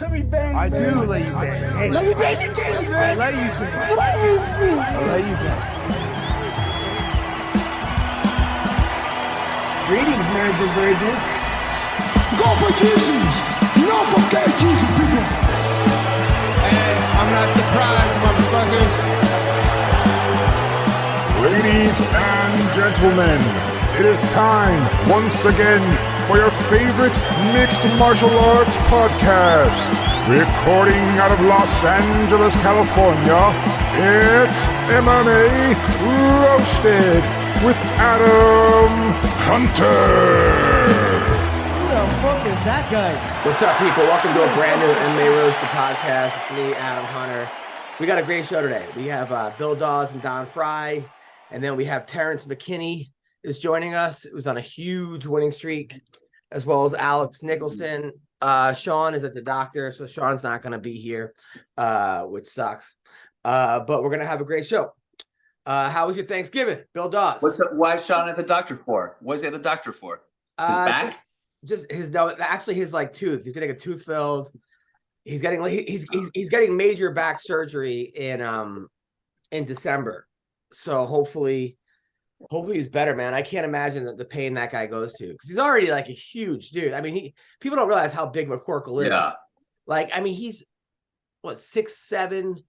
Let me bang. I do let you bang. Hey, let me bang you, James, man. I let you bang. I let you bang. Greetings, marriage and virgins. Go for Jesus. No forget Jesus, people. Hey, I'm not surprised, motherfuckers. Ladies and gentlemen, it is time once again for your favorite mixed martial arts podcast. Recording out of Los Angeles, California, it's MMA Roasted with Adam Hunter. Who the fuck is that guy? What's up, people? Welcome to a brand new MMA Roasted Podcast. It's me, Adam Hunter. We got a great show today. We have Bill Dawes and Don Fry, and then we have Terrance McKinney is joining us, who's on a huge winning streak, as well as Alex Nicholson. Sean is at the doctor, so Sean's not going to be here, which sucks. But we're going to have a great show. How was your Thanksgiving, Bill Dawes? Why is Sean at the doctor for? What is he at the doctor for? His back? Just his like tooth. He's getting a tooth filled. He's getting he's getting major back surgery in December. So hopefully he's better, man. I can't imagine the pain that guy goes to, because he's already like a huge dude. I mean, people don't realize how big McCorkle is. Yeah. Like, I mean, he's what, 6'7",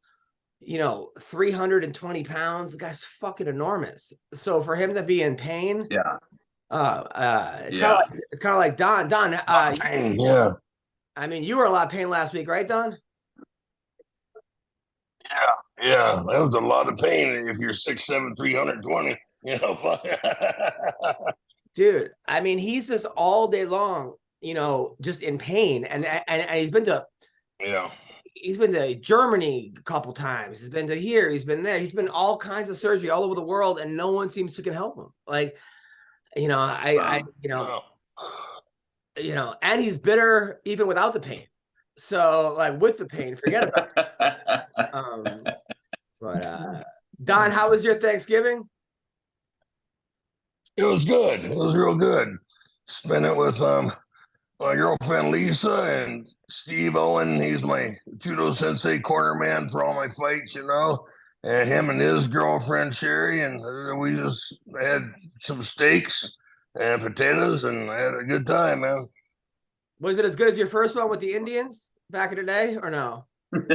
320 pounds. The guy's fucking enormous. So for him to be in pain, it's kind of like Don. Don, Yeah. I mean, you were in a lot of pain last week, right, Don? Yeah, that was a lot of pain if you're 6'7", 320. Dude, I mean, he's just all day long, just in pain, and he's been to Germany a couple times. He's been to here, he's been there, he's been all kinds of surgery all over the world, and no one seems to can help him. Like, and he's bitter even without the pain. So, like, with the pain, forget about it. But Don, how was your Thanksgiving? It was good. It was real good. Spent it with my girlfriend Lisa and Steve Owen. He's my judo sensei corner man for all my fights, and him and his girlfriend Sherry, and we just had some steaks and potatoes and I had a good time, man. Was it as good as your first one with the Indians back in the day, or no? No,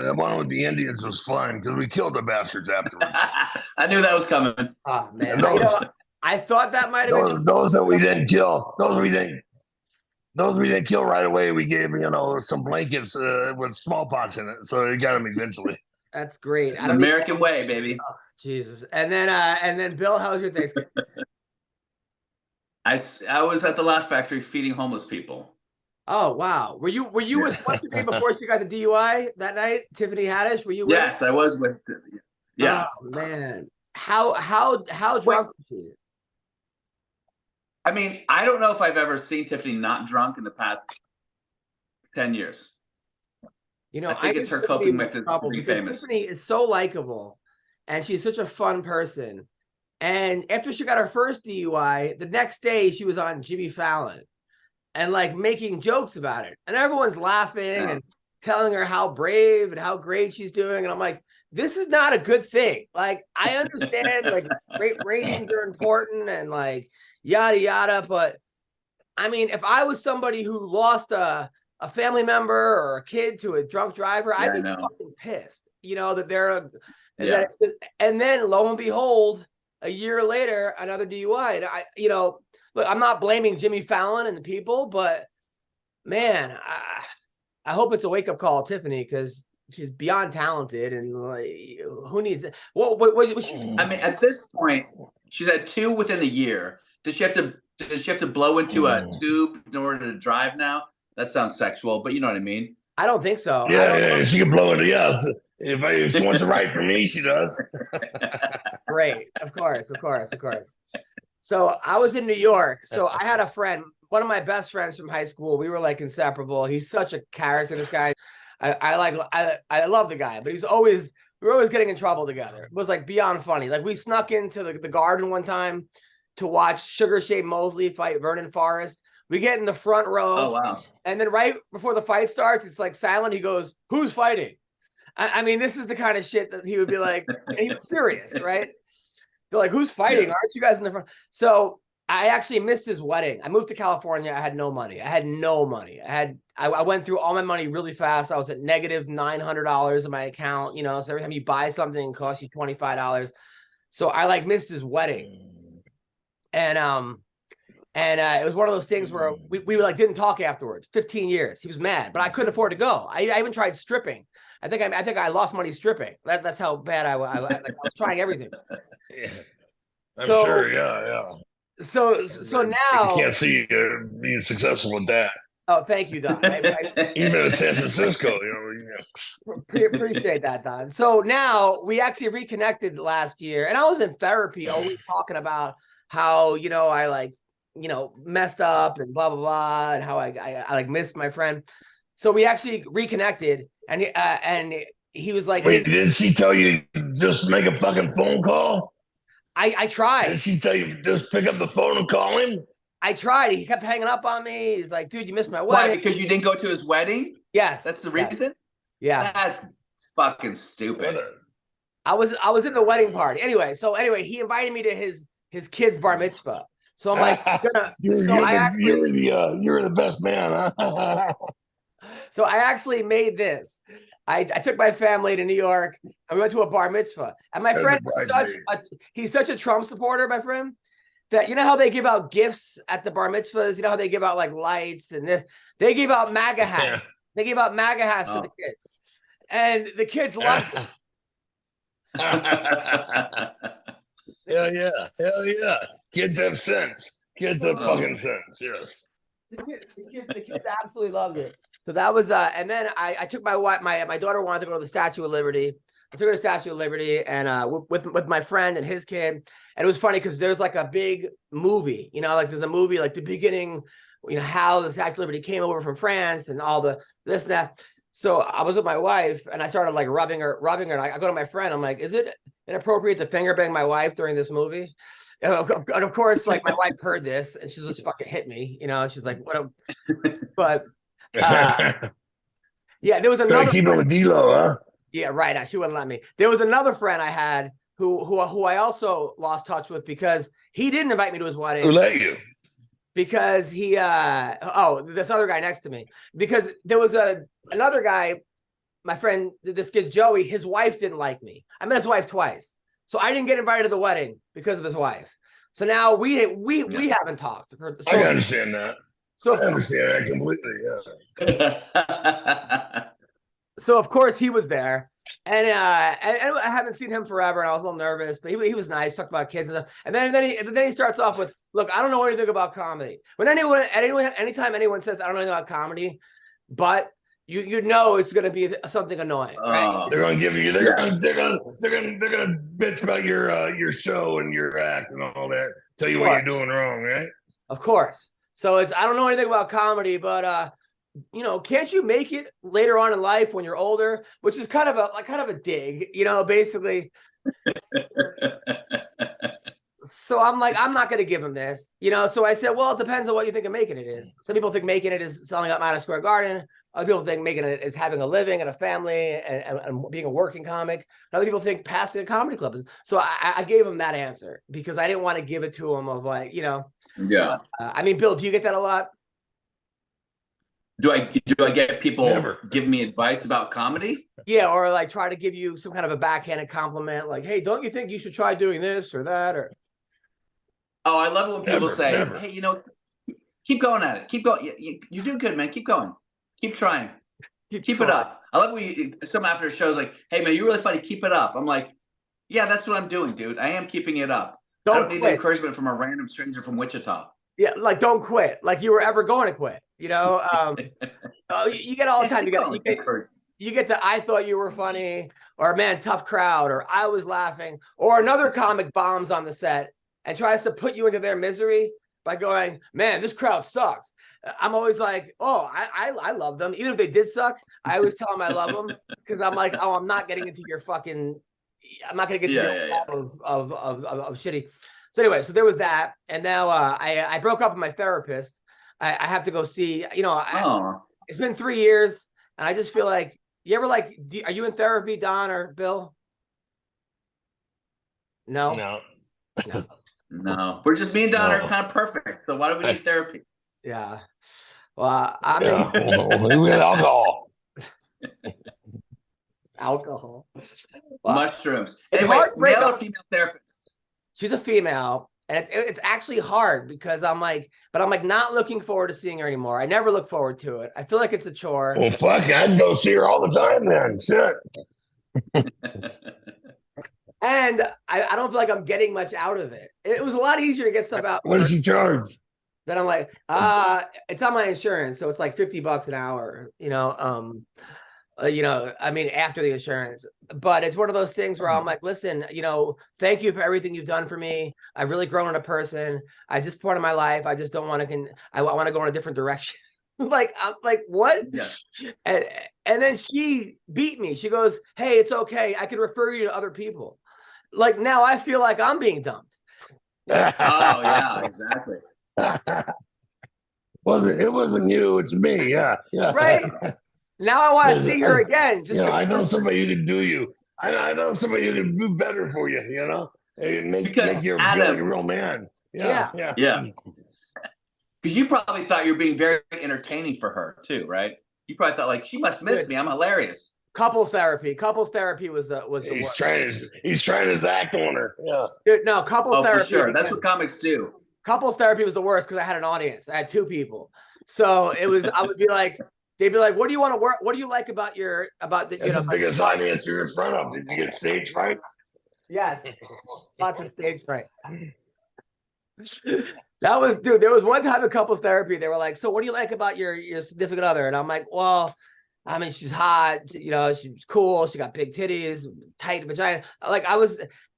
the one with the Indians was fun because we killed the bastards afterwards. I knew that was coming. Oh man, I thought that might have been those that we didn't kill. Those we didn't kill right away. We gave some blankets with smallpox in it, so they got them eventually. That's great. American way, baby. Oh, Jesus. And then Bill, how was your Thanksgiving? I was at the Laugh Factory feeding homeless people. Oh wow! Were you with what's her name before she got the DUI that night? Tiffany Haddish. Were you? Yes, I was with. Yeah. Oh man, how drunk was she? I mean, I don't know if I've ever seen Tiffany not drunk in the past 10 years. I think it's her coping method to be famous. Tiffany is so likable, and she's such a fun person. And after she got her first DUI, the next day she was on Jimmy Fallon. And like making jokes about it, and everyone's laughing and telling her how brave and how great she's doing. And I'm like, this is not a good thing. Like, I understand like ratings are important and like yada yada, but I mean, if I was somebody who lost a family member or a kid to a drunk driver, I'd be fucking pissed. That they're and then lo and behold, a year later, another DUI. And look, I'm not blaming Jimmy Fallon and the people, but man, I hope it's a wake-up call, Tiffany, because she's beyond talented, and like, who needs it? What was she? I mean, at this point, she's had 2 within a year. Does she have to blow into a tube in order to drive now? That sounds sexual, but you know what I mean. I don't think so. Yeah, she can blow into. Yeah, if she wants to write for me, she does. Great, of course. So I was in New York. So I had a friend, one of my best friends from high school. We were like inseparable. He's such a character, this guy. I love the guy, but we were always getting in trouble together. It was like beyond funny. Like we snuck into the garden one time to watch Sugar Shane Mosley fight Vernon Forrest. We get in the front row. Oh, wow. And then right before the fight starts, it's like silent. He goes, "Who's fighting?" I mean, this is the kind of shit that he would be like, and he was serious, right? They're like, "Who's fighting? Yeah. Aren't you guys in the front?" So I actually missed his wedding. I moved to California. I had no money. I went through all my money really fast. I was at negative $900 in my account, you know, so every time you buy something, it costs you $25. So I like missed his wedding. And it was one of those things where we like didn't talk afterwards. 15 years. He was mad, but I couldn't afford to go. I even tried stripping. I think I lost money stripping. That's how bad I was trying everything. Yeah. I'm sure. Yeah. So now you can't see you being successful with that. Oh, thank you, Don. Even in San Francisco, appreciate that, Don. So now we actually reconnected last year, and I was in therapy always talking about how, you know, I like, you know, messed up and blah, blah, blah, and how I like missed my friend. So we actually reconnected, and he was like, "Wait, didn't she tell you just make a fucking phone call?" I tried. Did she tell you just pick up the phone and call him? I tried. He kept hanging up on me. He's like, "Dude, you missed my wedding." Why? Because you didn't go to his wedding? Yes. That's the reason? Yeah. That's fucking stupid. I was in the wedding party. Anyway, he invited me to his kid's bar mitzvah. So I'm like, you're the best man, huh? So I actually made this. I took my family to New York and we went to a bar mitzvah. And my friend he's such a Trump supporter, my friend, that you know how they give out gifts at the bar mitzvahs? You know how they give out like lights and this? They gave out MAGA hats. Yeah. They gave out MAGA hats to the kids. And the kids loved it. Hell yeah. Kids have sense. Kids have fucking sense, yes. The kids absolutely loved it. So that was and then I took my wife, my daughter wanted to go to the Statue of Liberty. I took her to the Statue of Liberty and with my friend and his kid. And it was funny because there's like a big movie, you know, like there's a movie like the beginning, you know, how the Statue of Liberty came over from France and all the this and that. So I was with my wife and I started like rubbing her. And I go to my friend. I'm like, "Is it inappropriate to finger bang my wife during this movie?" And of course, like my wife heard this and she's just fucking hit me, you know. She's like, "What?" But yeah, there was another. Keep it with D-Lo, huh? Yeah, right. She wouldn't let me. There was another friend I had who I also lost touch with because he didn't invite me to his wedding. Who let you? Because he this other guy next to me. Because there was another guy, my friend, this kid Joey, his wife didn't like me. I met his wife twice. So I didn't get invited to the wedding because of his wife. So now we haven't talked. I understand that. So I understand that completely, yeah. So of course he was there. And I haven't seen him forever, and I was a little nervous, but he was nice, talked about kids and stuff. And then he starts off with, "Look, I don't know anything about comedy." When anytime anyone says I don't know anything about comedy, but you know it's going to be something annoying, right? They're going to give you. They're going to bitch about your show and your act and all that. Tell you what you're doing wrong, right? Of course. So it's I don't know anything about comedy, but you know, can't you make it later on in life when you're older? Which is kind of a dig, you know, basically. So I'm like, I'm not going to give him this, you know. So I said, well, it depends on what you think of making it is. Some people think making it is selling out Madison Square Garden. Other people think making it is having a living and a family and being a working comic. Other people think passing a comedy club. So I gave him that answer because I didn't want to give it to him of like, you know. Yeah. I mean, Bill, do you get that a lot? Do I get people giving me advice about comedy? Yeah, or like try to give you some kind of a backhanded compliment, like, "Hey, don't you think you should try doing this or that?" Or oh, I love it when people say, "Hey, you know, keep going at it. Keep going. You do good, man. Keep going. Keep trying. Keep it up." I love when some after the show's like, "Hey, man, you're really funny. Keep it up." I'm like, "Yeah, that's what I'm doing, dude. I am keeping it up. I don't need the encouragement from a random stranger from Wichita." Yeah, like don't quit. Like you were ever going to quit. You know, you get all the time. You get the "I thought you were funny," or "Man, tough crowd," or "I was laughing," or another comic bombs on the set and tries to put you into their misery by going, "Man, this crowd sucks." I'm always like, "Oh, I love them." Even if they did suck, I always tell them I love them because I'm like, "Oh, I'm not getting into your fucking. I'm not going to get to your level of shitty." So anyway, so there was that, and now I broke up with my therapist. I have to go see, Oh, it's been 3 years and I just feel like, you ever like, are you in therapy, Don or Bill? No. no. We're just me and Don are kind of perfect. So why do we need therapy? Yeah. Well, I'm we got alcohol. alcohol. Mushrooms. It's Anyway, hard to break male or up- female therapist? She's a female, and it's actually hard because I'm like not looking forward to seeing her anymore. I never look forward to it. I feel like it's a chore. Well, fuck, I'd go see her all the time then. Shit. And I don't feel like I'm getting much out of it. It was a lot easier to get stuff out. What does she charge? Then I'm like, it's on my insurance, so it's like $50 an hour, I mean, after the insurance. But it's one of those things where I'm like, listen, thank you for everything you've done for me. I've really grown as a person. At this point in my life, I just don't want to. I want to go in a different direction. Like, I'm like, what? Yes. And then she beat me. She goes, hey, it's okay. I can refer you to other people. Like, now I feel like I'm being dumped. Oh, yeah, exactly. It wasn't you, it's me. Yeah. Right. Now I want to see her again. Just I know somebody who can do you. I know somebody who can do better for you, and make you feel like a real man. Yeah. Because you probably thought you were being very entertaining for her too, right? You probably thought like she must miss me. I'm hilarious. Couples therapy was the worst. He's trying his act on her. Yeah. Dude, no, couples therapy. For sure. That's what comics do. Couples therapy was the worst because I had an audience. I had 2 people. So it was, I would be like, they'd be like, what do you want to work? What do you like about the, That's the biggest audience you're in front of. Did you get stage fright? Yes. Lots of stage fright. That was, dude, there was one time in couples therapy, they were like, so what do you like about your significant other? And I'm like, well, I mean, she's hot, she's cool. She got big titties, tight vagina. Like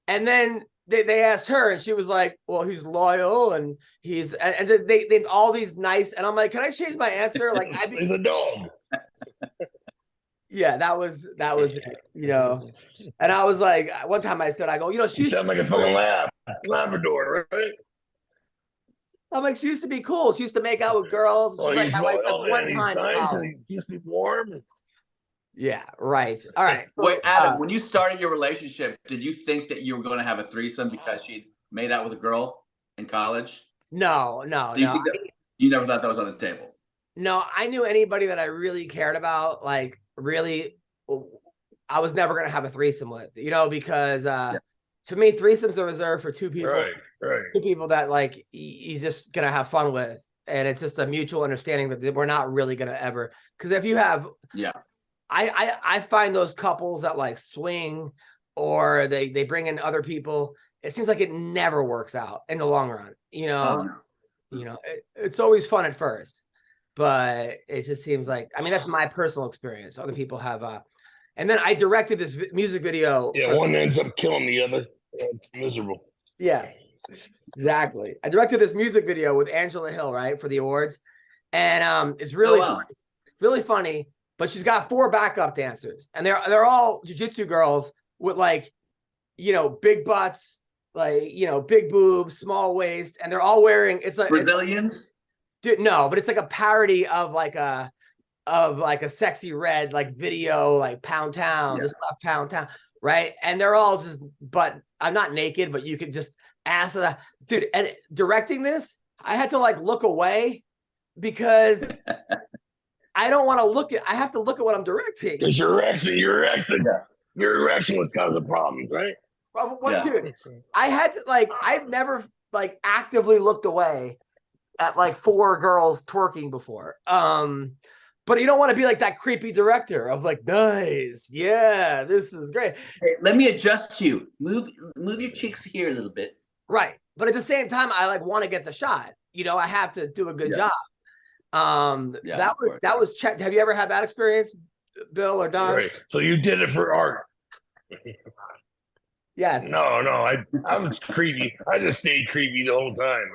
and then they asked her and she was like, well, he's loyal and and they all these nice, and I'm like, can I change my answer? Like, he's a dog. Yeah, that was it, and I was like, one time I go, she sound like a fucking Labrador, right? I'm like, she used to be cool. She used to make out with girls. She's like, I like that one time. Nice and he used to be warm. Yeah, right. All right. So, wait, Adam, when you started your relationship, did you think that you were going to have a threesome because she made out with a girl in college? No. You never thought that was on the table? No, I knew anybody that I really cared about, like really, I was never going to have a threesome with, because to me, threesomes are reserved for 2 people. Right. 2 people that like you're just going to have fun with. And it's just a mutual understanding that we're not really going to ever, because if you have, I find those couples that like swing or they bring in other people, it seems like it never works out in the long run. It's always fun at first, but it just seems like, I mean, that's my personal experience. Other people have, and then I directed this music video. Yeah, one ends up killing the other. It's miserable. Yes, exactly. I directed this music video with Angela Hill, right, for the awards, and it's really really funny. But she's got 4 backup dancers, and they're all jiu-jitsu girls with like, big butts, like big boobs, small waist, and they're all wearing. It's like Brazilians. Dude, no, but it's like a parody of like a Sexy Red like video, like Pound Town, just left Pound Town, right? And they're all just, but I'm not naked, but you could just ask that, dude. And directing this, I had to like look away because I don't want to look at. I have to look at what I'm directing. Because your erection was causing problems, right? Dude, I had to like. I've never like actively looked away at like 4 girls twerking before. But you don't want to be like that creepy director of like, nice, yeah, this is great. Hey, let me adjust you. Move your cheeks here a little bit. Right, but at the same time, I like want to get the shot. I have to do a good job. That was checked. Have you ever had that experience, Bill or Don? Right. So you did it for art. Yes. No, I was creepy. I just stayed creepy the whole time.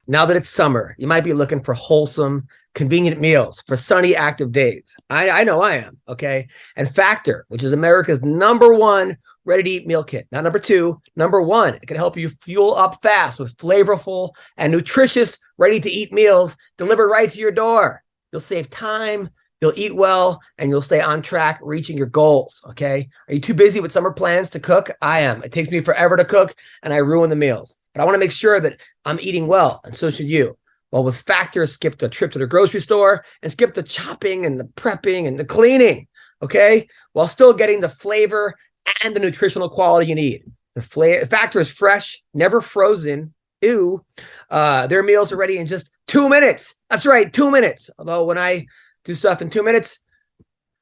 Now that it's summer, you might be looking for wholesome, convenient meals for sunny, active days. I know I am, okay? And Factor, which is America's #1 ready-to-eat meal kit. Not number 2, #1. It can help you fuel up fast with flavorful and nutritious ready-to-eat meals delivered right to your door. You'll save time, you'll eat well, and you'll stay on track reaching your goals, okay? Are you too busy with summer plans to cook? I am. It takes me forever to cook, and I ruin the meals. But I want to make sure that I'm eating well, and so should you. Well, with Factor, skip the trip to the grocery store and skip the chopping and the prepping and the cleaning, okay? While still getting the flavor and the nutritional quality you need. Factor is fresh, never frozen. Ew. Their meals are ready in just 2 minutes. That's right, 2 minutes. Although when I do stuff in 2 minutes,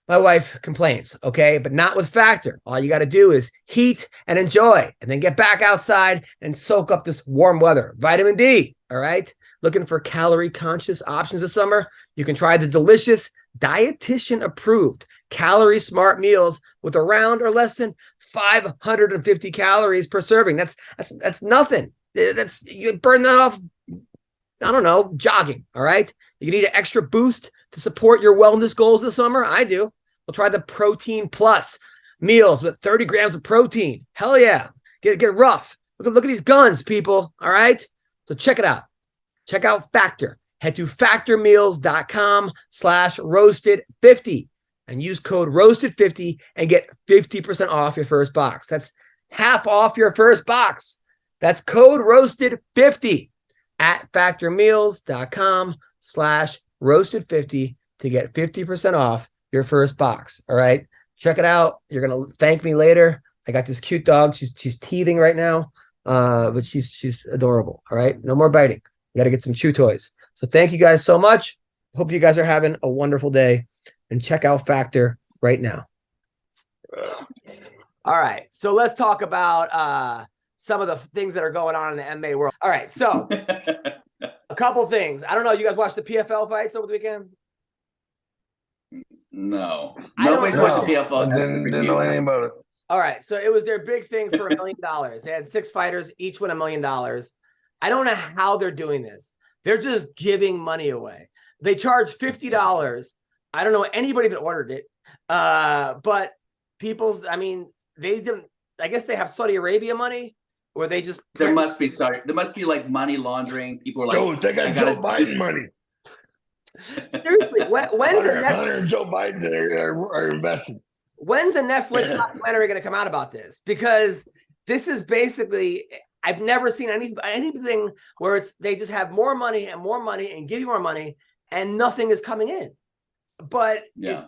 my wife complains, okay? But not with Factor. All you got to do is heat and enjoy, and then get back outside and soak up this warm weather. Vitamin D, all right? Looking for calorie-conscious options this summer? You can try the delicious, dietitian-approved, calorie-smart meals with around or less than 550 calories per serving. That's nothing. You burn that off, I don't know, jogging, all right? You need an extra boost to support your wellness goals this summer? I do. We'll try the Protein Plus meals with 30 grams of protein. Hell yeah. Get rough. Look at these guns, people, all right? So check it out. Check out Factor. Head to factormeals.com/roasted50 and use code roasted50 and get 50% off your first box. That's half off your first box. That's code roasted50 at factormeals.com/roasted50 to get 50% off your first box. All right. Check it out. You're going to thank me later. I got this cute dog. She's teething right now. But she's adorable. All right. No more biting. You got to get some chew toys. So thank you guys so much. Hope you guys are having a wonderful day, and check out Factor right now. All right. So let's talk about some of the things that are going on in the MMA world. All right. So a couple things. I don't know. You guys watched the PFL fights over the weekend? No. Nobody's watched the PFL. Didn't know anything about it. All right. So it was their big thing for $1 million. They had 6 fighters, each win $1 million. I don't know how they're doing this. They're just giving money away. They charge $50. I don't know anybody that ordered it. But people, I mean, they didn't, I guess they have Saudi Arabia money, or they just there must be like money laundering. People are like, Joe, they got Joe Biden money. Seriously, when's the Hunter and Joe Biden are invested. When's the Netflix documentary going to come out about this? Because this is basically, I've never seen anything where it's they just have more money and give you more money and nothing is coming in. But it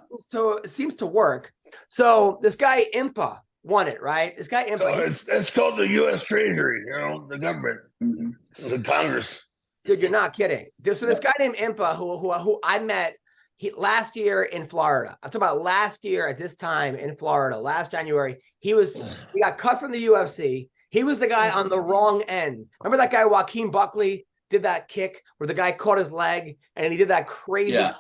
seems to work. So this guy Impa won it, right? This guy Impa. It's called the U.S. Treasury, the government, the Congress. Dude, you're not kidding. So this guy named Impa, who I met last year in Florida. I'm talking about last year at this time in Florida, last January. He got cut from the UFC. He was the guy on the wrong end. Remember that guy Joaquin Buckley did that kick where the guy caught his leg and he did that crazy. Yeah.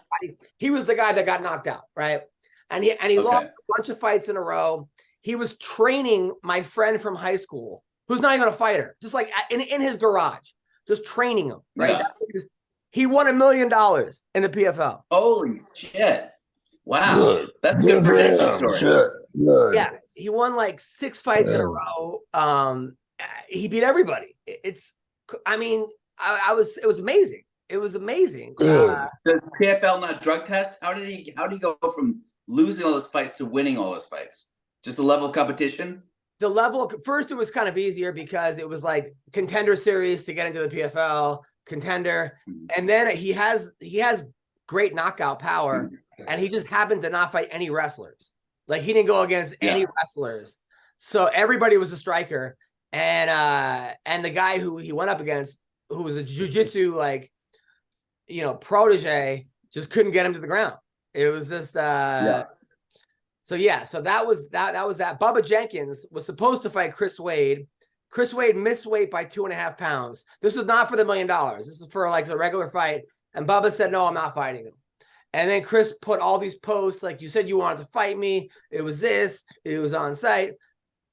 He was the guy that got knocked out, right? And he lost a bunch of fights in a row. He was training my friend from high school, who's not even a fighter, just like in his garage, just training him, right? Yeah. He won $1 million in the PFL. Holy shit. Wow. Good. That's good for him. Good. Yeah. He won like 6 fights in a row. He beat everybody. It was amazing. It was amazing. Does PFL not drug test? How did he go from losing all those fights to winning all those fights? Just the level of competition? First it was kind of easier because it was like contender series to get into the PFL, contender. And then he has great knockout power, and he just happened to not fight any wrestlers. Like he didn't go against any wrestlers. So everybody was a striker. And the guy who he went up against, who was a jiu-jitsu protege, just couldn't get him to the ground. It was just So that was that. Bubba Jenkins was supposed to fight Chris Wade. Chris Wade missed weight by 2.5 pounds. This was not for the $1 million. This is for like a regular fight. And Bubba said, no, I'm not fighting him. And then Chris put all these posts, like, you said you wanted to fight me. It was this. It was on site.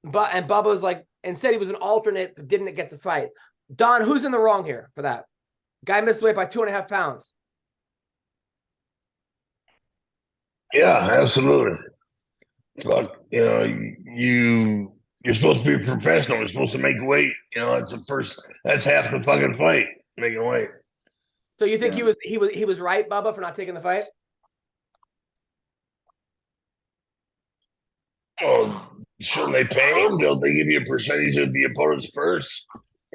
And Bubba was like, instead he was an alternate, but didn't get the fight. Don, who's in the wrong here for that? Guy missed weight by 2.5 pounds. Yeah, absolutely. But you're supposed to be a professional. You're supposed to make weight. That's half the fucking fight, making weight. So you think he was right, Bubba, for not taking the fight? Oh, shouldn't they pay him? Don't they give you a percentage of the opponent's purse?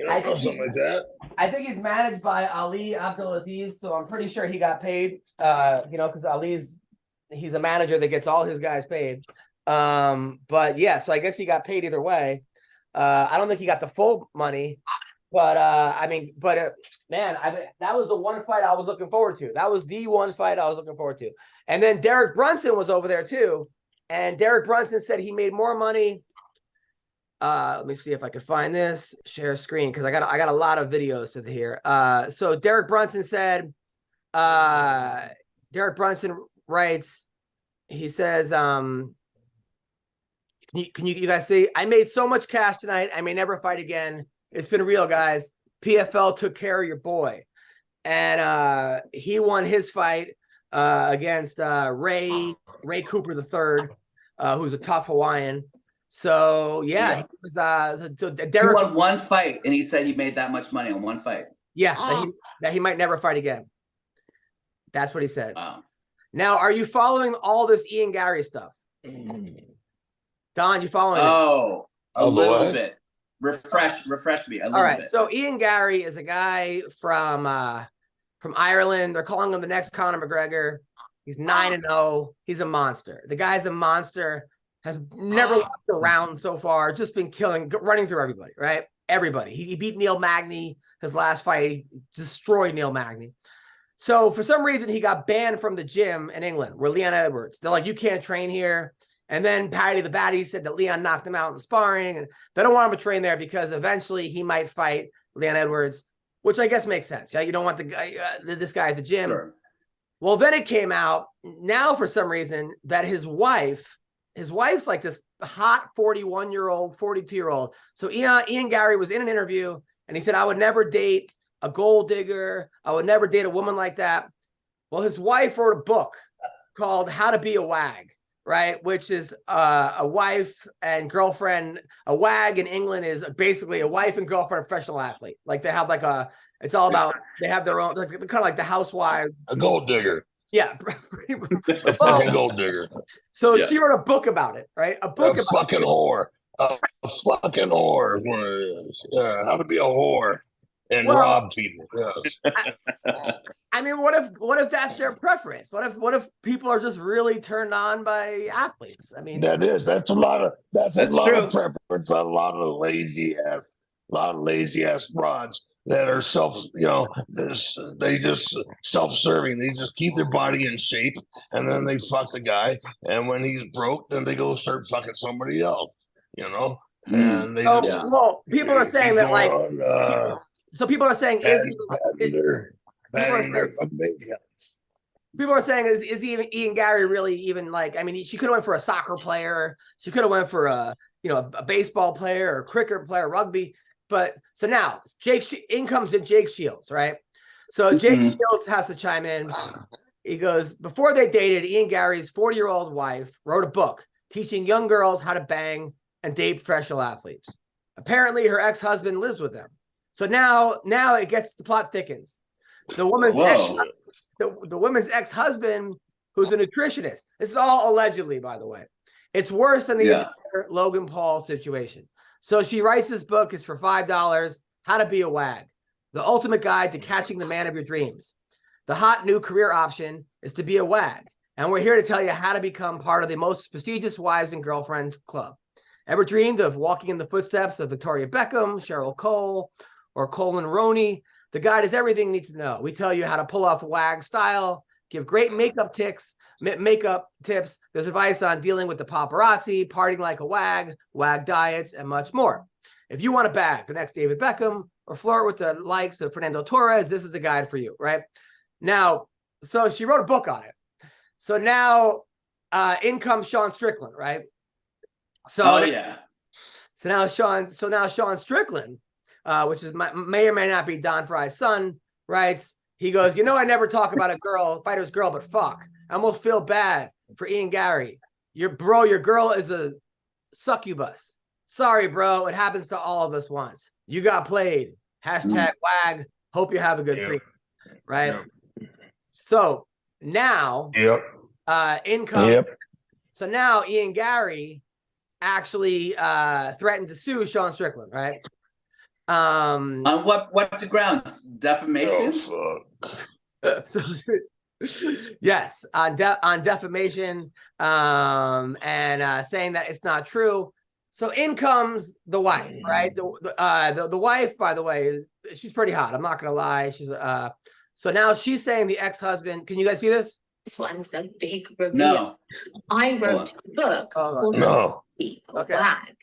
Something like that. I think he's managed by Ali Abdulaziz, so I'm pretty sure he got paid. Because he's a manager that gets all his guys paid. But yeah, so I guess he got paid either way. I don't think he got the full money, but man, that was the one fight I was looking forward to. That was the one fight I was looking forward to. And then Derek Brunson was over there too. And Derek Brunson said he made more money. Let me see if I could find this. Share screen, because I got a lot of videos to here. So Derek Brunson said, Derek Brunson writes, he says, can you guys see? I made so much cash tonight. I may never fight again. It's been real, guys. PFL took care of your boy. And he won his fight against Ray Cooper III, who's a tough Hawaiian. So yeah. He was Derek, he won one fight, and he said he made that much money on one fight. Yeah, that he might never fight again. That's what he said. Wow. Now, are you following all this Ian Gary stuff? Don, you following it? Oh, a little bit. Refresh me a little All right. bit. So Ian Gary is a guy from Ireland. They're calling him the next Conor McGregor. He's 9-0. He's a monster. The guy's a monster. Has never walked around so far. Just been running through everybody, right? Everybody. He beat Neil Magny his last fight. He destroyed Neil Magny. So for some reason, he got banned from the gym in England, where Leon Edwards. They're like, you can't train here. And then Paddy the Batty said that Leon knocked him out in sparring, and they don't want him to train there because eventually he might fight Leon Edwards, which I guess makes sense. Yeah, you don't want the guy, this guy at the gym. Sure. Well, then it came out now for some reason that his wife's like this hot 41-year-old, 42-year-old. So Ian Gary was in an interview, and he said, I would never date a gold digger. I would never date a woman like that. Well, his wife wrote a book called How to Be a Wag, right? Which is a wife and girlfriend. A wag in England is basically a wife and girlfriend professional athlete. Like they have it's all about, they have their own, kind of like the housewives. A gold digger. Yeah. A fucking gold digger. So she wrote a book about it, right? A book about fucking whore. A fucking whore. How to be a whore. And rob people. Yes. I mean, what if that's their preference? What if people are just really turned on by athletes? I mean, that's a lot of preference. A lot of lazy ass broads that are they just self-serving. They just keep their body in shape, and then they fuck the guy. And when he's broke, then they go start fucking somebody else. And they people are saying that like. So people are saying, people are saying, is Ian Gary really even like? I mean, she could have went for a soccer player. She could have went for a baseball player or cricket player, rugby. But so now in comes Jake Shields, right? So Jake Shields has to chime in. He goes, before they dated, Ian Gary's 40-year-old wife wrote a book teaching young girls how to bang and date professional athletes. Apparently, her ex-husband lives with them. So now the plot thickens. The woman's ex-husband, who's a nutritionist. This is all allegedly, by the way. It's worse than the entire Logan Paul situation. So she writes this book. It's for $5. How to Be a Wag, the ultimate guide to catching the man of your dreams. The hot new career option is to be a wag. And we're here to tell you how to become part of the most prestigious wives and girlfriends club. Ever dreamed of walking in the footsteps of Victoria Beckham, Cheryl Cole, or Colin Roney? The guide is everything you need to know. We tell you how to pull off wag style, give great makeup tips. There's advice on dealing with the paparazzi, partying like a wag diets, and much more. If you want to bag the next David Beckham or flirt with the likes of Fernando Torres, this is the guide for you, right? Now, so she wrote a book on it. So now in comes Sean Strickland, right? So now Sean Strickland, which is may or may not be Don Fry's son, writes, he goes, I never talk about a fighter's girl, but fuck. I almost feel bad for Ian Gary. Your girl is a succubus. Sorry, bro. It happens to all of us once. You got played. #WAG. Hope you have a good free. Right? Yep. So now, income. Yep. So now Ian Gary actually threatened to sue Sean Strickland, right? On what grounds? Defamation? Yes, on defamation, and saying that it's not true. So in comes the wife, right? The wife, by the way, she's pretty hot. I'm not gonna lie. She's so now she's saying the ex-husband. Can you guys see this? This one's the big reveal. No. I wrote a book called WAG.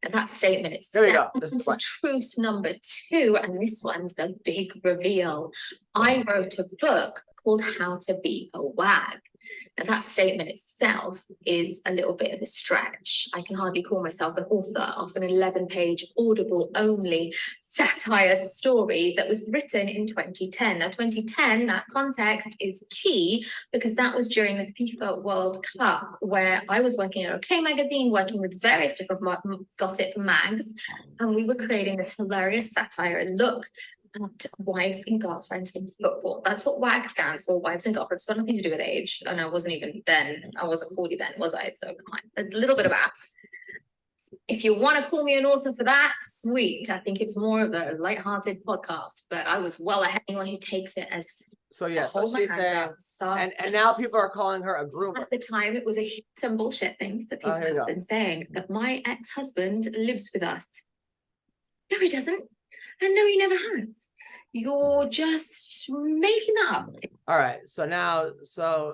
And that statement itself is truth number 2. And this one's the big reveal. I wrote a book called How to Be a WAG. And that statement itself is a little bit of a stretch. I can hardly call myself an author of an 11-page audible-only satire story that was written in 2010. Now, 2010, that context is key because that was during the FIFA World Cup, where I was working at OK Magazine, working with various different gossip mags, and we were creating this hilarious satire look at wives and girlfriends in football. That's what WAG stands for, wives and girlfriends. It's got nothing to do with age. And I wasn't even then. I wasn't 40 then, was I? So come on, a little bit of that. If you want to call me an author for that, sweet. I think it's more of a lighthearted podcast, but I was well ahead of anyone who takes it as so she's saying, and now people are calling her a groomer. At the time, it was some bullshit things that people have been saying, that my ex-husband lives with us. No, he doesn't. And no, he never has. You're just making up. All right. So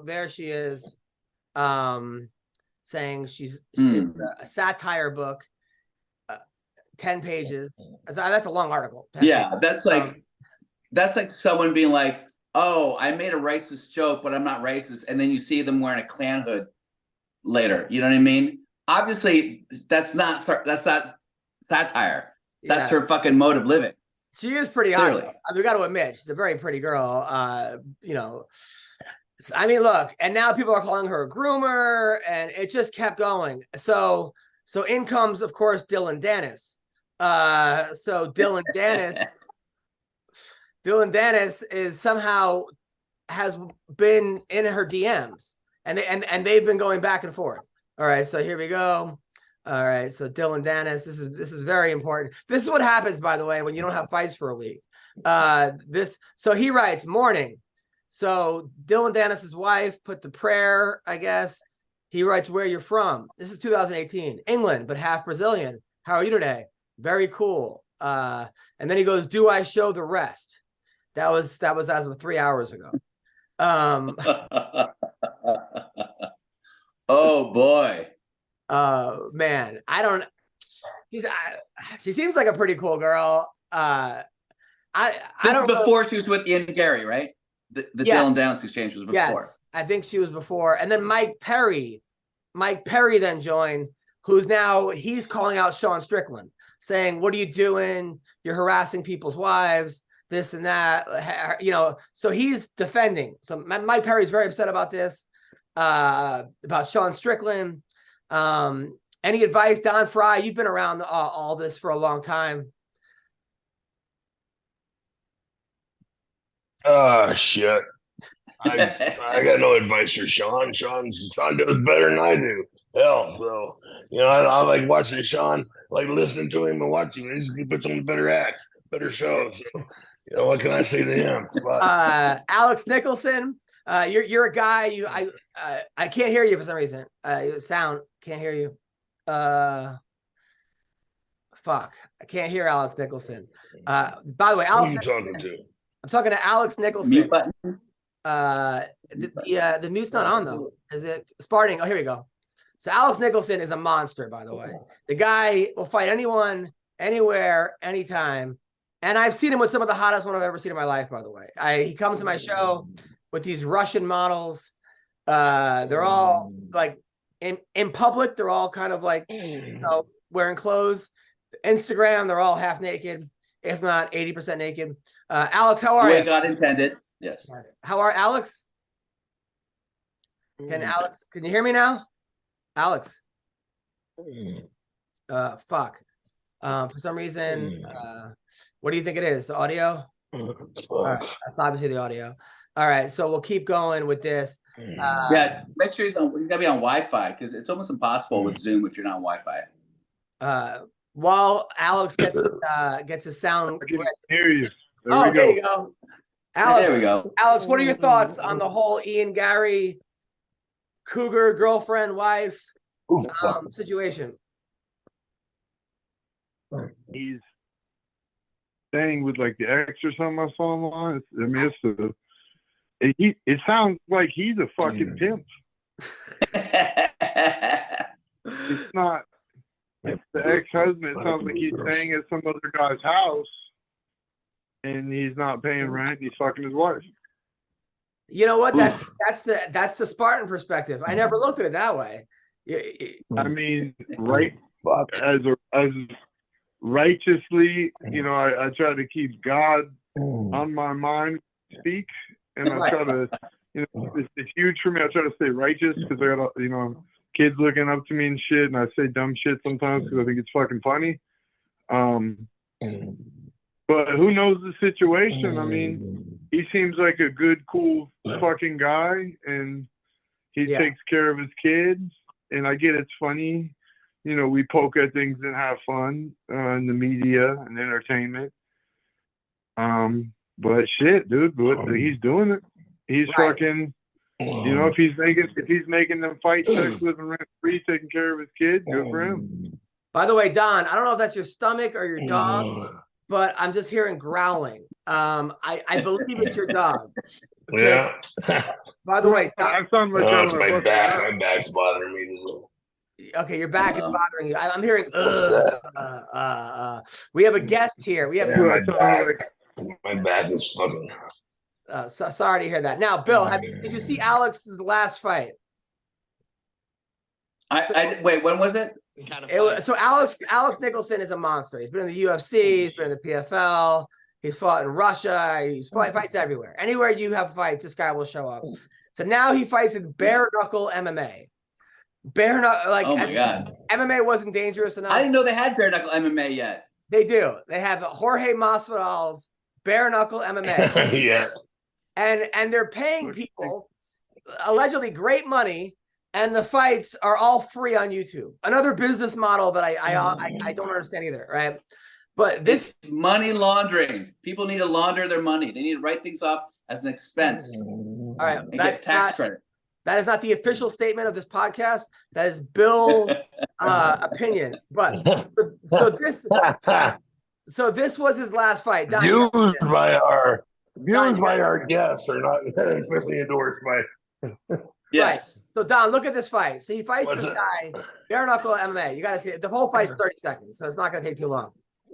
there she is, saying she's a satire book, 10 pages. That's a long article. Yeah, pages. That's like someone being like, "Oh, I made a racist joke, but I'm not racist," and then you see them wearing a Klan hood later. You know what I mean? Obviously, that's not satire. That's her fucking mode of living. She is pretty hot. We got to admit, she's a very pretty girl. I mean, look, and now people are calling her a groomer, and it just kept going. So in comes, of course, Dylan Dennis. So Dylan Dennis is somehow has been in her DMs, and they've been going back and forth. All right, so here we go. All right, so Dylan Dennis, this is very important. This is what happens, by the way, when you don't have fights for a week. So he writes, morning. So Dylan Dennis's wife put the prayer, I guess. He writes, where you're from. This is 2018, England, but half Brazilian. How are you today? Very cool. And then he goes, do I show the rest? That was as of 3 hours ago. Oh boy. Man, she seems like a pretty cool girl. I don't know. Before she was with Ian Gary, right? The Dylan Dennis exchange was before. Yes, I think she was before. And then Mike Perry then joined, he's calling out Sean Strickland, saying, what are you doing? You're harassing people's wives, this and that, so he's defending. So Mike Perry's very upset about this, about Sean Strickland. Any advice, Don Fry? You've been around all this for a long time. Shit. I got no advice for Sean. Sean does better than I do. Hell, so I like watching Sean, like listening to him and watching him. He puts on better acts, better shows. So, what can I say to him? Alex Nicholson, you're a guy. I can't hear you for some reason. Can't hear you. Fuck, I can't hear Alex Nicholson. By the way, Alex. Who are you talking to? I'm talking to Alex Nicholson. Mute button. The mute's not on though. Is it Sparting? Oh, here we go. So Alex Nicholson is a monster, by the way. The guy will fight anyone, anywhere, anytime. And I've seen him with some of the hottest one I've ever seen in my life, by the way. He comes to my show with these Russian models. They're all like in public, they're all kind of like wearing clothes. Instagram, they're all half naked. if not 80% naked. Alex, how are you? God intended. Yes. How are Alex? Can you hear me now? Alex. Fuck. For some reason, what do you think it is? The audio? Right, that's obviously the audio. All right, so we'll keep going with this. Yeah, make sure you gotta be on Wi-Fi because it's almost impossible with Zoom if you're not on Wi-Fi. While Alex gets his sound. I can hear you. There you go. Alex, there we go. Alex, what are your thoughts on the whole Ian Gary cougar girlfriend wife situation? He's staying with like the ex or something. I saw him on. It sounds like he's a fucking pimp. It's not. It's the ex-husband. It sounds like he's staying at some other guy's house, and he's not paying rent. He's fucking his wife. You know what? That's the Spartan perspective. I never looked at it that way. I mean, right? As righteously, I try to keep God on my mind, speak, and I try to, it's huge for me. I try to stay righteous because I got, kids looking up to me and shit, and I say dumb shit sometimes because I think it's fucking funny. But who knows the situation? I mean, he seems like a good, cool fucking guy, and he takes care of his kids. And I get it's funny. We poke at things and have fun in the media and entertainment. But shit, dude, he's doing it. He's fucking, if he's making them fight sex, living rent free, taking care of his kids, good for him. By the way, Don, I don't know if that's your stomach or your dog, but I'm just hearing growling. I believe it's your dog. Yeah. By the way, I sound like it's my back. My back's bothering me. Okay, your back is bothering you. I'm hearing. We have a guest here. We have my back is fucking. Sorry to hear that. Now, Bill, did you see Alex's last fight? Wait, when was it? So Alex Nicholson is a monster. He's been in the UFC. He's been in the PFL. He's fought in Russia. He's fights everywhere. Anywhere you have fights, this guy will show up. So now he fights in bare knuckle MMA. Bare knuckle, oh my God. MMA wasn't dangerous enough. I didn't know they had bare knuckle MMA yet. They do. They have Jorge Masvidal's bare knuckle MMA. Yeah. And they're paying people allegedly great money, and the fights are all free on YouTube. Another business model that I don't understand either, right? But this it's money laundering. People need to launder their money. They need to write things off as an expense. All right, and get tax credit. That is not the official statement of this podcast. That is Bill's opinion. But so this was his last fight. Don, views by our guests are not especially endorsed by. Yes. Right. So Don, look at this fight. So he fights this guy, bare knuckle MMA. You got to see it. The whole fight's 30 seconds, so it's not going to take too long.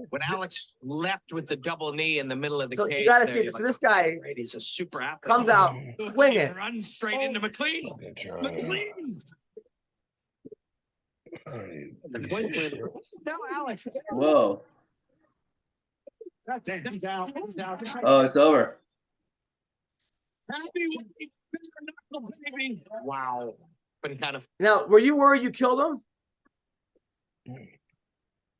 When Alex leapt with the double knee in the middle of the cage, you got to see it. So this guy he's a super athlete. Comes out swinging, runs straight into McLean. McLean. No, Alex. Whoa. Oh, it's over. Wow. Been kind of. Now, were you worried you killed him?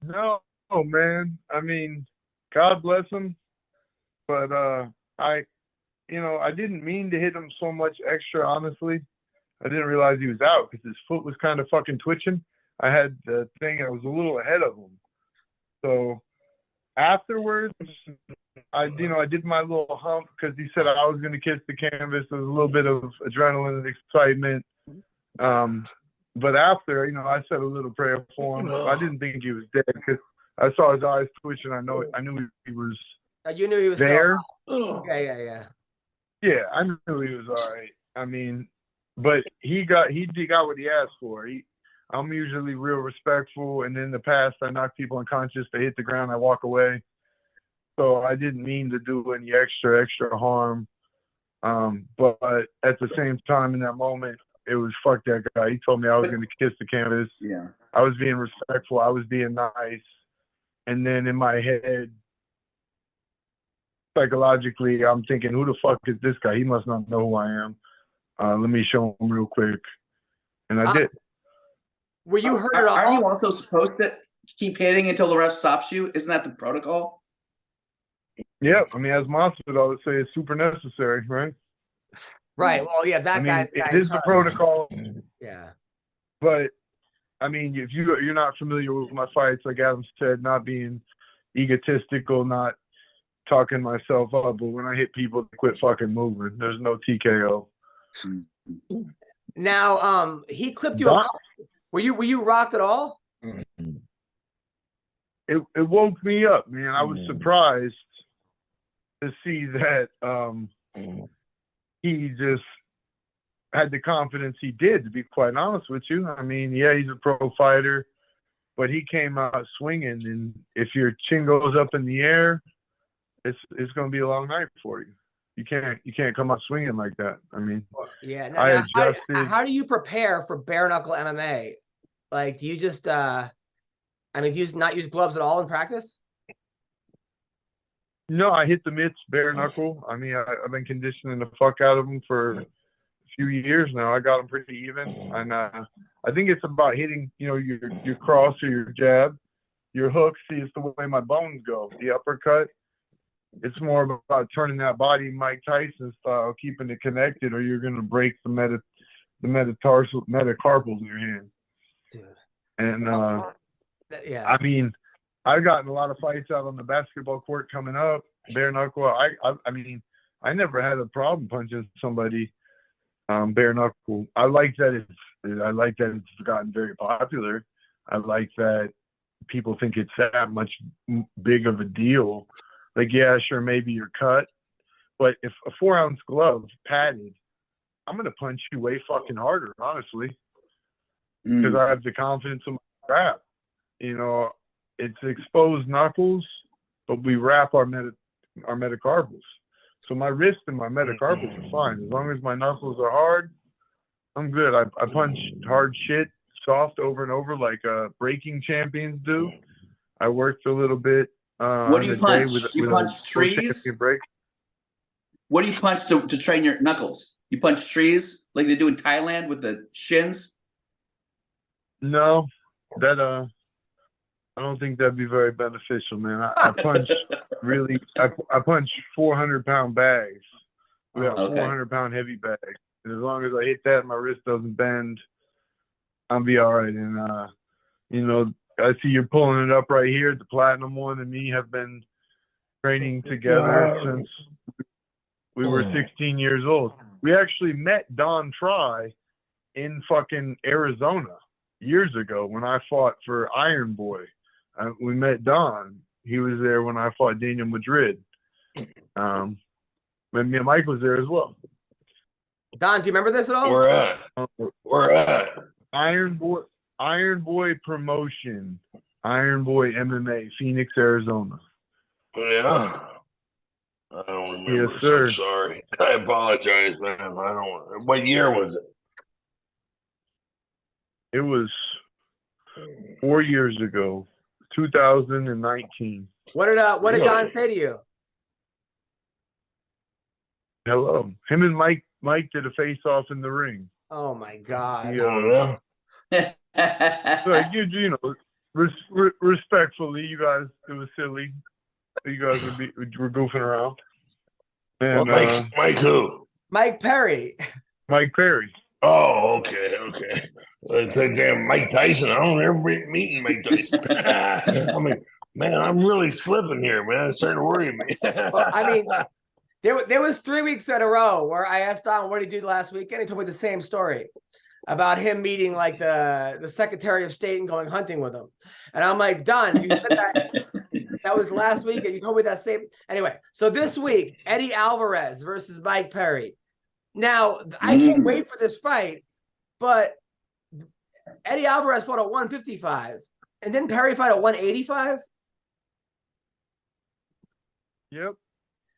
No, man. I mean, God bless him. But I didn't mean to hit him so much extra, honestly. I didn't realize he was out because his foot was kind of fucking twitching. I had the thing, I was a little ahead of him. So afterwards, I did my little hump because he said I was going to kiss the canvas. There was a little bit of adrenaline and excitement. But after, I said a little prayer for him. I didn't think he was dead because I saw his eyes twitching. I knew he was. You knew he was there. Yeah. Yeah, I knew he was all right. I mean, but he got what he asked for. I'm usually real respectful, and in the past, I knock people unconscious. They hit the ground, I walk away. So I didn't mean to do any extra harm. But at the same time, in that moment, it was fuck that guy. He told me I was going to kiss the canvas. Yeah. I was being respectful. I was being nice. And then in my head, psychologically, I'm thinking, who the fuck is this guy? He must not know who I am. Let me show him real quick. And I did. Were you hurt at all? Aren't you also supposed to keep hitting until the ref stops you? Isn't that the protocol? Yeah, I mean, as Masvidal would say, it's super necessary, right? Right. Well, yeah, that guy's it is the protocol. Yeah. But I mean, if you're not familiar with my fights, like Adam said, not being egotistical, not talking myself up, but when I hit people, they quit fucking moving. There's no TKO. Now, he clipped you. Were you rocked at all? It woke me up, man. I was surprised to see that he just had the confidence he did, to be quite honest with you. I mean, yeah, he's a pro fighter, but he came out swinging, and if your chin goes up in the air, it's going to be a long night for you. You can't come out swinging like that. I mean, yeah. How do you prepare for bare knuckle MMA? Like, do you just, do you not use gloves at all in practice? No, I hit the mitts bare knuckle. I mean, I've been conditioning the fuck out of them for a few years now. I got them pretty even, and I think it's about hitting, your cross or your jab, your hook. See, it's the way my bones go. The uppercut. It's more about turning that body Mike Tyson style, keeping it connected, or you're gonna break the metacarpals in your hand. Dude. And yeah, I mean, I've gotten a lot of fights out on the basketball court coming up, bare knuckle. I mean, I never had a problem punching somebody bare knuckle. I like that it's gotten very popular. I like that people think it's that much big of a deal. Like, yeah, sure, maybe you're cut, but if a 4-ounce glove padded, I'm gonna punch you way fucking harder, honestly, because I have the confidence in my wrap. It's exposed knuckles, but we wrap our metacarpals. So my wrist and my metacarpals are fine as long as my knuckles are hard. I'm good. I punch hard shit, soft over and over like breaking champions do. I worked a little bit. What do you punch? You punch trees? What do you punch to train your knuckles? You punch trees like they do in Thailand with the shins? No, that I don't think that'd be very beneficial, man. I punch I punch 400-pound bags. We have 400-pound heavy bags, and as long as I hit that, my wrist doesn't bend, I'll be all right. And I see you're pulling it up right here. The Platinum one and me have been training together since we were 16 years old. We actually met Don Fry in fucking Arizona years ago when I fought for Iron Boy. We met Don. He was there when I fought Daniel Madrid. And me and Mike was there as well. Don, do you remember this at all? Where at? Iron Boy Promotion, Iron Boy MMA, Phoenix, Arizona. Yeah. I don't remember. Yes, sir. So sorry. I apologize, man. What year was it? It was 4 years ago, 2019. What did Don say to you? Hello. Him and Mike did a face-off in the ring. Oh my God. Respectfully, you guys, it was silly. You guys were goofing around. And Mike who? Mike Perry. Mike Perry. Oh, okay. It's like damn Mike Tyson. I don't ever meeting Mike Tyson. I mean, man, I'm really slipping here, man. It's starting to worry me. Well, I mean, there was 3 weeks in a row where I asked Don what he did last weekend. He told me the same story about him meeting like the Secretary of State and going hunting with him. And I'm like, Don, you said that was last week, and you told me that same. Anyway, so this week, Eddie Alvarez versus Mike Perry. Now, I can't wait for this fight, but Eddie Alvarez fought at 155, and then Perry fought at 185? Yep.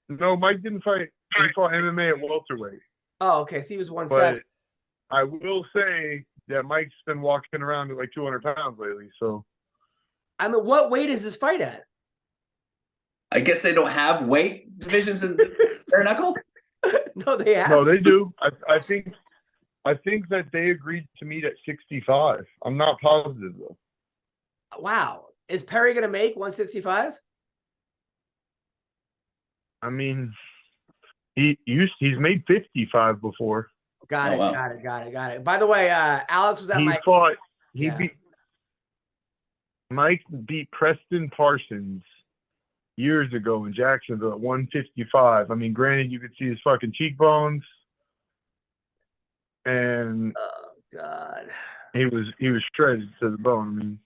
No, Mike didn't fight. He fought MMA at welterweight. Oh, okay. So he was 170. I will say that Mike's been walking around at like 200 pounds lately. So, I mean, what weight is this fight at? I guess they don't have weight divisions in bare knuckle. No, they have. No, they do. I think that they agreed to meet at 65. I'm not positive though. Wow. Is Perry going to make 165? I mean, he's made 55 before. Got it. By the way, Alex was at Mike beat Preston Parsons years ago in Jacksonville at 155. I mean, granted, you could see his fucking cheekbones, and oh god, he was shredded to the bone. I mean,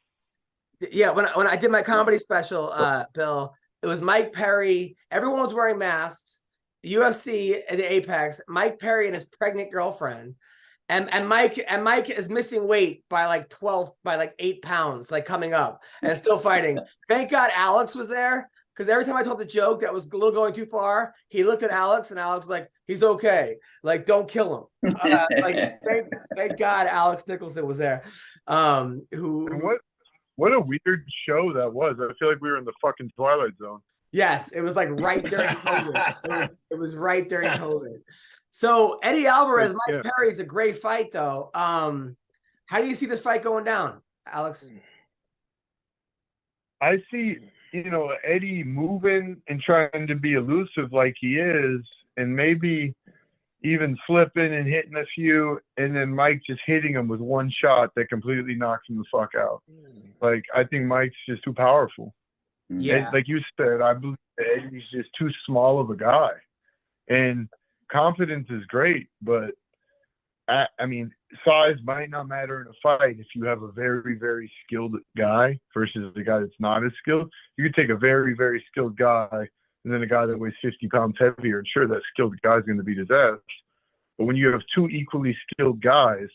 yeah, when I did my comedy special, Bill, it was Mike Perry. Everyone was wearing masks. UFC at the Apex. Mike Perry and his pregnant girlfriend, and Mike is missing weight by like 8 pounds, like coming up and still fighting. Thank God Alex was there, because every time I told the joke that was a little going too far, he looked at Alex and Alex was like, he's okay, like don't kill him. Thank God Alex Nicholson was there. What a weird show that was. I feel like we were in the fucking Twilight Zone. Yes, it was like right during COVID. It was right during COVID. So Eddie Alvarez, Mike Perry is a great fight, though. How do you see this fight going down, Alex? I see, Eddie moving and trying to be elusive like he is, and maybe even slipping and hitting a few, and then Mike just hitting him with one shot that completely knocks him the fuck out. Like, I think Mike's just too powerful. Yeah. And like you said, I believe that Eddie's just too small of a guy. And confidence is great, but I mean, size might not matter in a fight if you have a very, very skilled guy versus a guy that's not as skilled. You could take a very, very skilled guy and then a guy that weighs 50 pounds heavier, and sure, that skilled guy's going to beat his ass. But when you have two equally skilled guys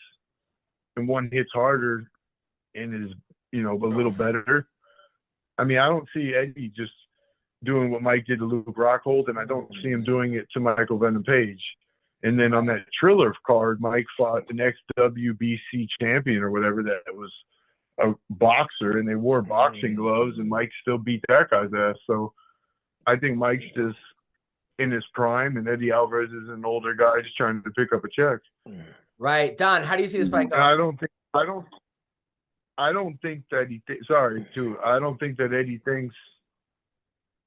and one hits harder and is, a little better, I mean, I don't see Eddie just doing what Mike did to Luke Rockhold, and I don't see him doing it to Michael Venom Page. And then on that Triller card, Mike fought the next WBC champion or whatever that was a boxer, and they wore boxing gloves, and Mike still beat that guy's ass. So I think Mike's just in his prime, and Eddie Alvarez is an older guy just trying to pick up a check. Right. Don, how do you see this fight going? I don't think that I don't think that Eddie thinks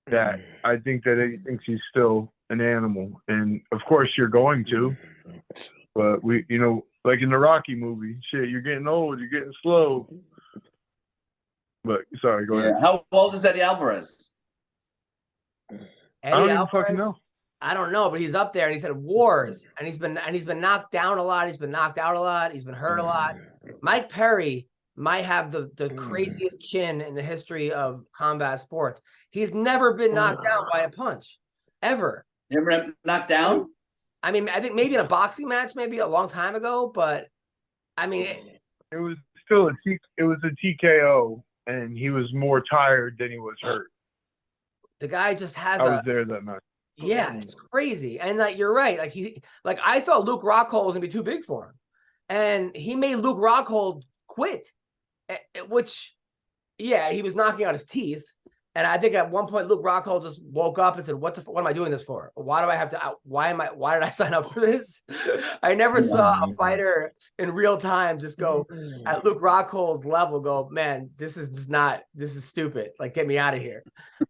that. I think that Eddie thinks he's still an animal. And of course you're going to, but we, like in the Rocky movie, shit, you're getting old, you're getting slow. But sorry, go ahead. How old is Eddie Alvarez? I don't even fucking know. I don't know, but he's up there, and he's had wars, and he's been knocked down a lot. He's been knocked out a lot. He's been hurt a lot. Mike Perry might have the craziest chin in the history of combat sports. He's never been knocked down by a punch, ever. Never been knocked down? I mean, I think maybe in a boxing match, maybe a long time ago, but I mean, it was still a TKO, and he was more tired than he was hurt. The guy just has. I was there that night. Yeah, it's crazy, and you're right. I thought Luke Rockhold was gonna be too big for him, and he made Luke Rockhold quit. Which, yeah, he was knocking out his teeth. And I think at one point Luke Rockhold just woke up and said, what am I doing this for? Why do I have to, why did I sign up for this? I never saw a fighter in real time just go at Luke Rockhold's level, go, man, this is stupid. Like, get me out of here.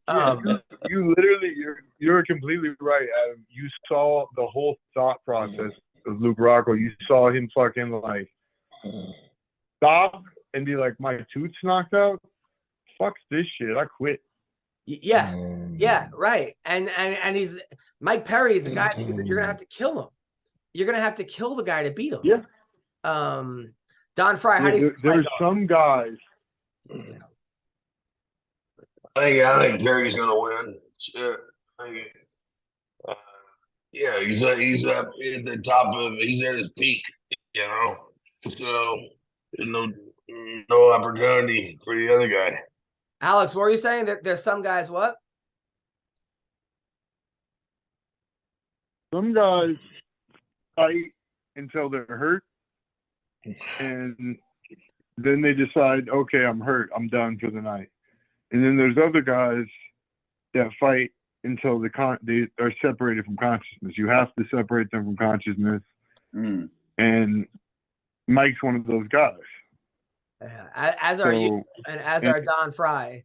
You literally, you're completely right, Adam. You saw the whole thought process of Luke Rockhold. You saw him fucking stop and be like, my tooth's knocked out. Fuck this shit. I quit. Yeah, right. And he's Mike Perry is a guy that you're gonna have to kill him. You're gonna have to kill the guy to beat him. Yeah. Don Fry, how do you? There's some guys. I think Perry's gonna win. Yeah, he's at the top of. He's at his peak. So there's no opportunity for the other guy. Alex, what were you saying? That there's some guys what? Some guys fight until they're hurt, and then they decide, okay, I'm hurt, I'm done for the night. And then there's other guys that fight until they are separated from consciousness. You have to separate them from consciousness. And Mike's one of those guys. As are you, and as are Don Fry.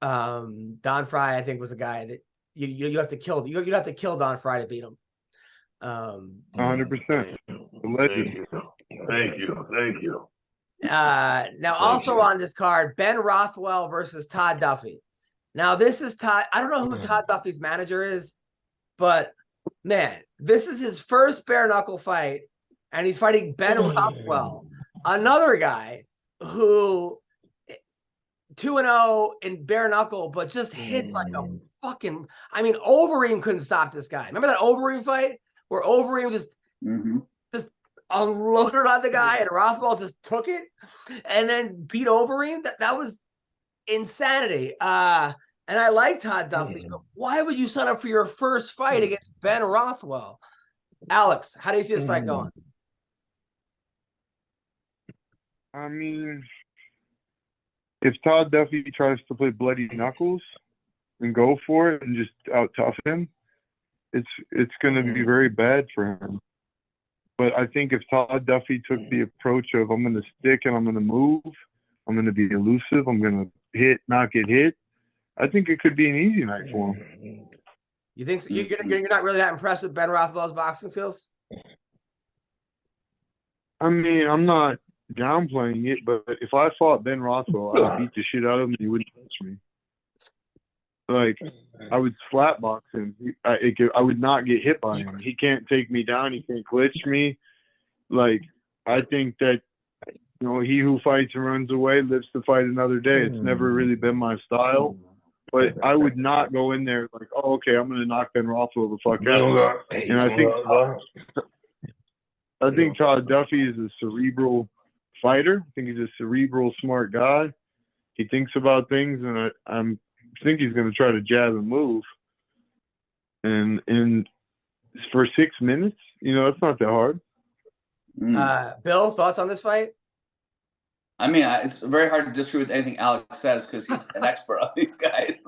Don Fry, I think, was a guy that you have to kill. You'd have to kill Don Fry to beat him. 100%. Thank you. Now, also on this card, Ben Rothwell versus Todd Duffy. Now, this is Todd. I don't know who Todd Duffy's manager is, but man, this is his first bare knuckle fight, and he's fighting Ben Rothwell, another guy who 2-0 in bare knuckle, but just hits like a fucking. I mean, Overeem couldn't stop this guy. Remember that Overeem fight where Overeem just unloaded on the guy, and Rothwell just took it and then beat Overeem? That was insanity. And I like Todd Duffy. But why would you sign up for your first fight against Ben Rothwell? Alex, how do you see this fight going? I mean, if Todd Duffy tries to play bloody knuckles and go for it and just out-tough him, it's going to be very bad for him. But I think if Todd Duffy took the approach of I'm going to stick and I'm going to move, I'm going to be elusive, I'm going to hit, not get hit, I think it could be an easy night for him. You think so? You're not really that impressed with Ben Rothwell's boxing skills? I mean, I'm not downplaying it, but if I fought Ben Rothwell, I would beat the shit out of him and he wouldn't touch me. Like, I would slapbox him. I would not get hit by him. He can't take me down. He can't glitch me. Like, I think that, you know, he who fights and runs away lives to fight another day. It's never really been my style. But I would not go in there like, oh, okay, I'm going to knock Ben Rothwell the fuck out. And I think Todd Duffy is a cerebral fighter. I think he's a cerebral, smart guy. He thinks about things, and I think he's going to try to jab and move. And for 6 minutes, you know, that's not that hard. Bill, thoughts on this fight? I mean, it's very hard to disagree with anything Alex says because he's an expert on these guys.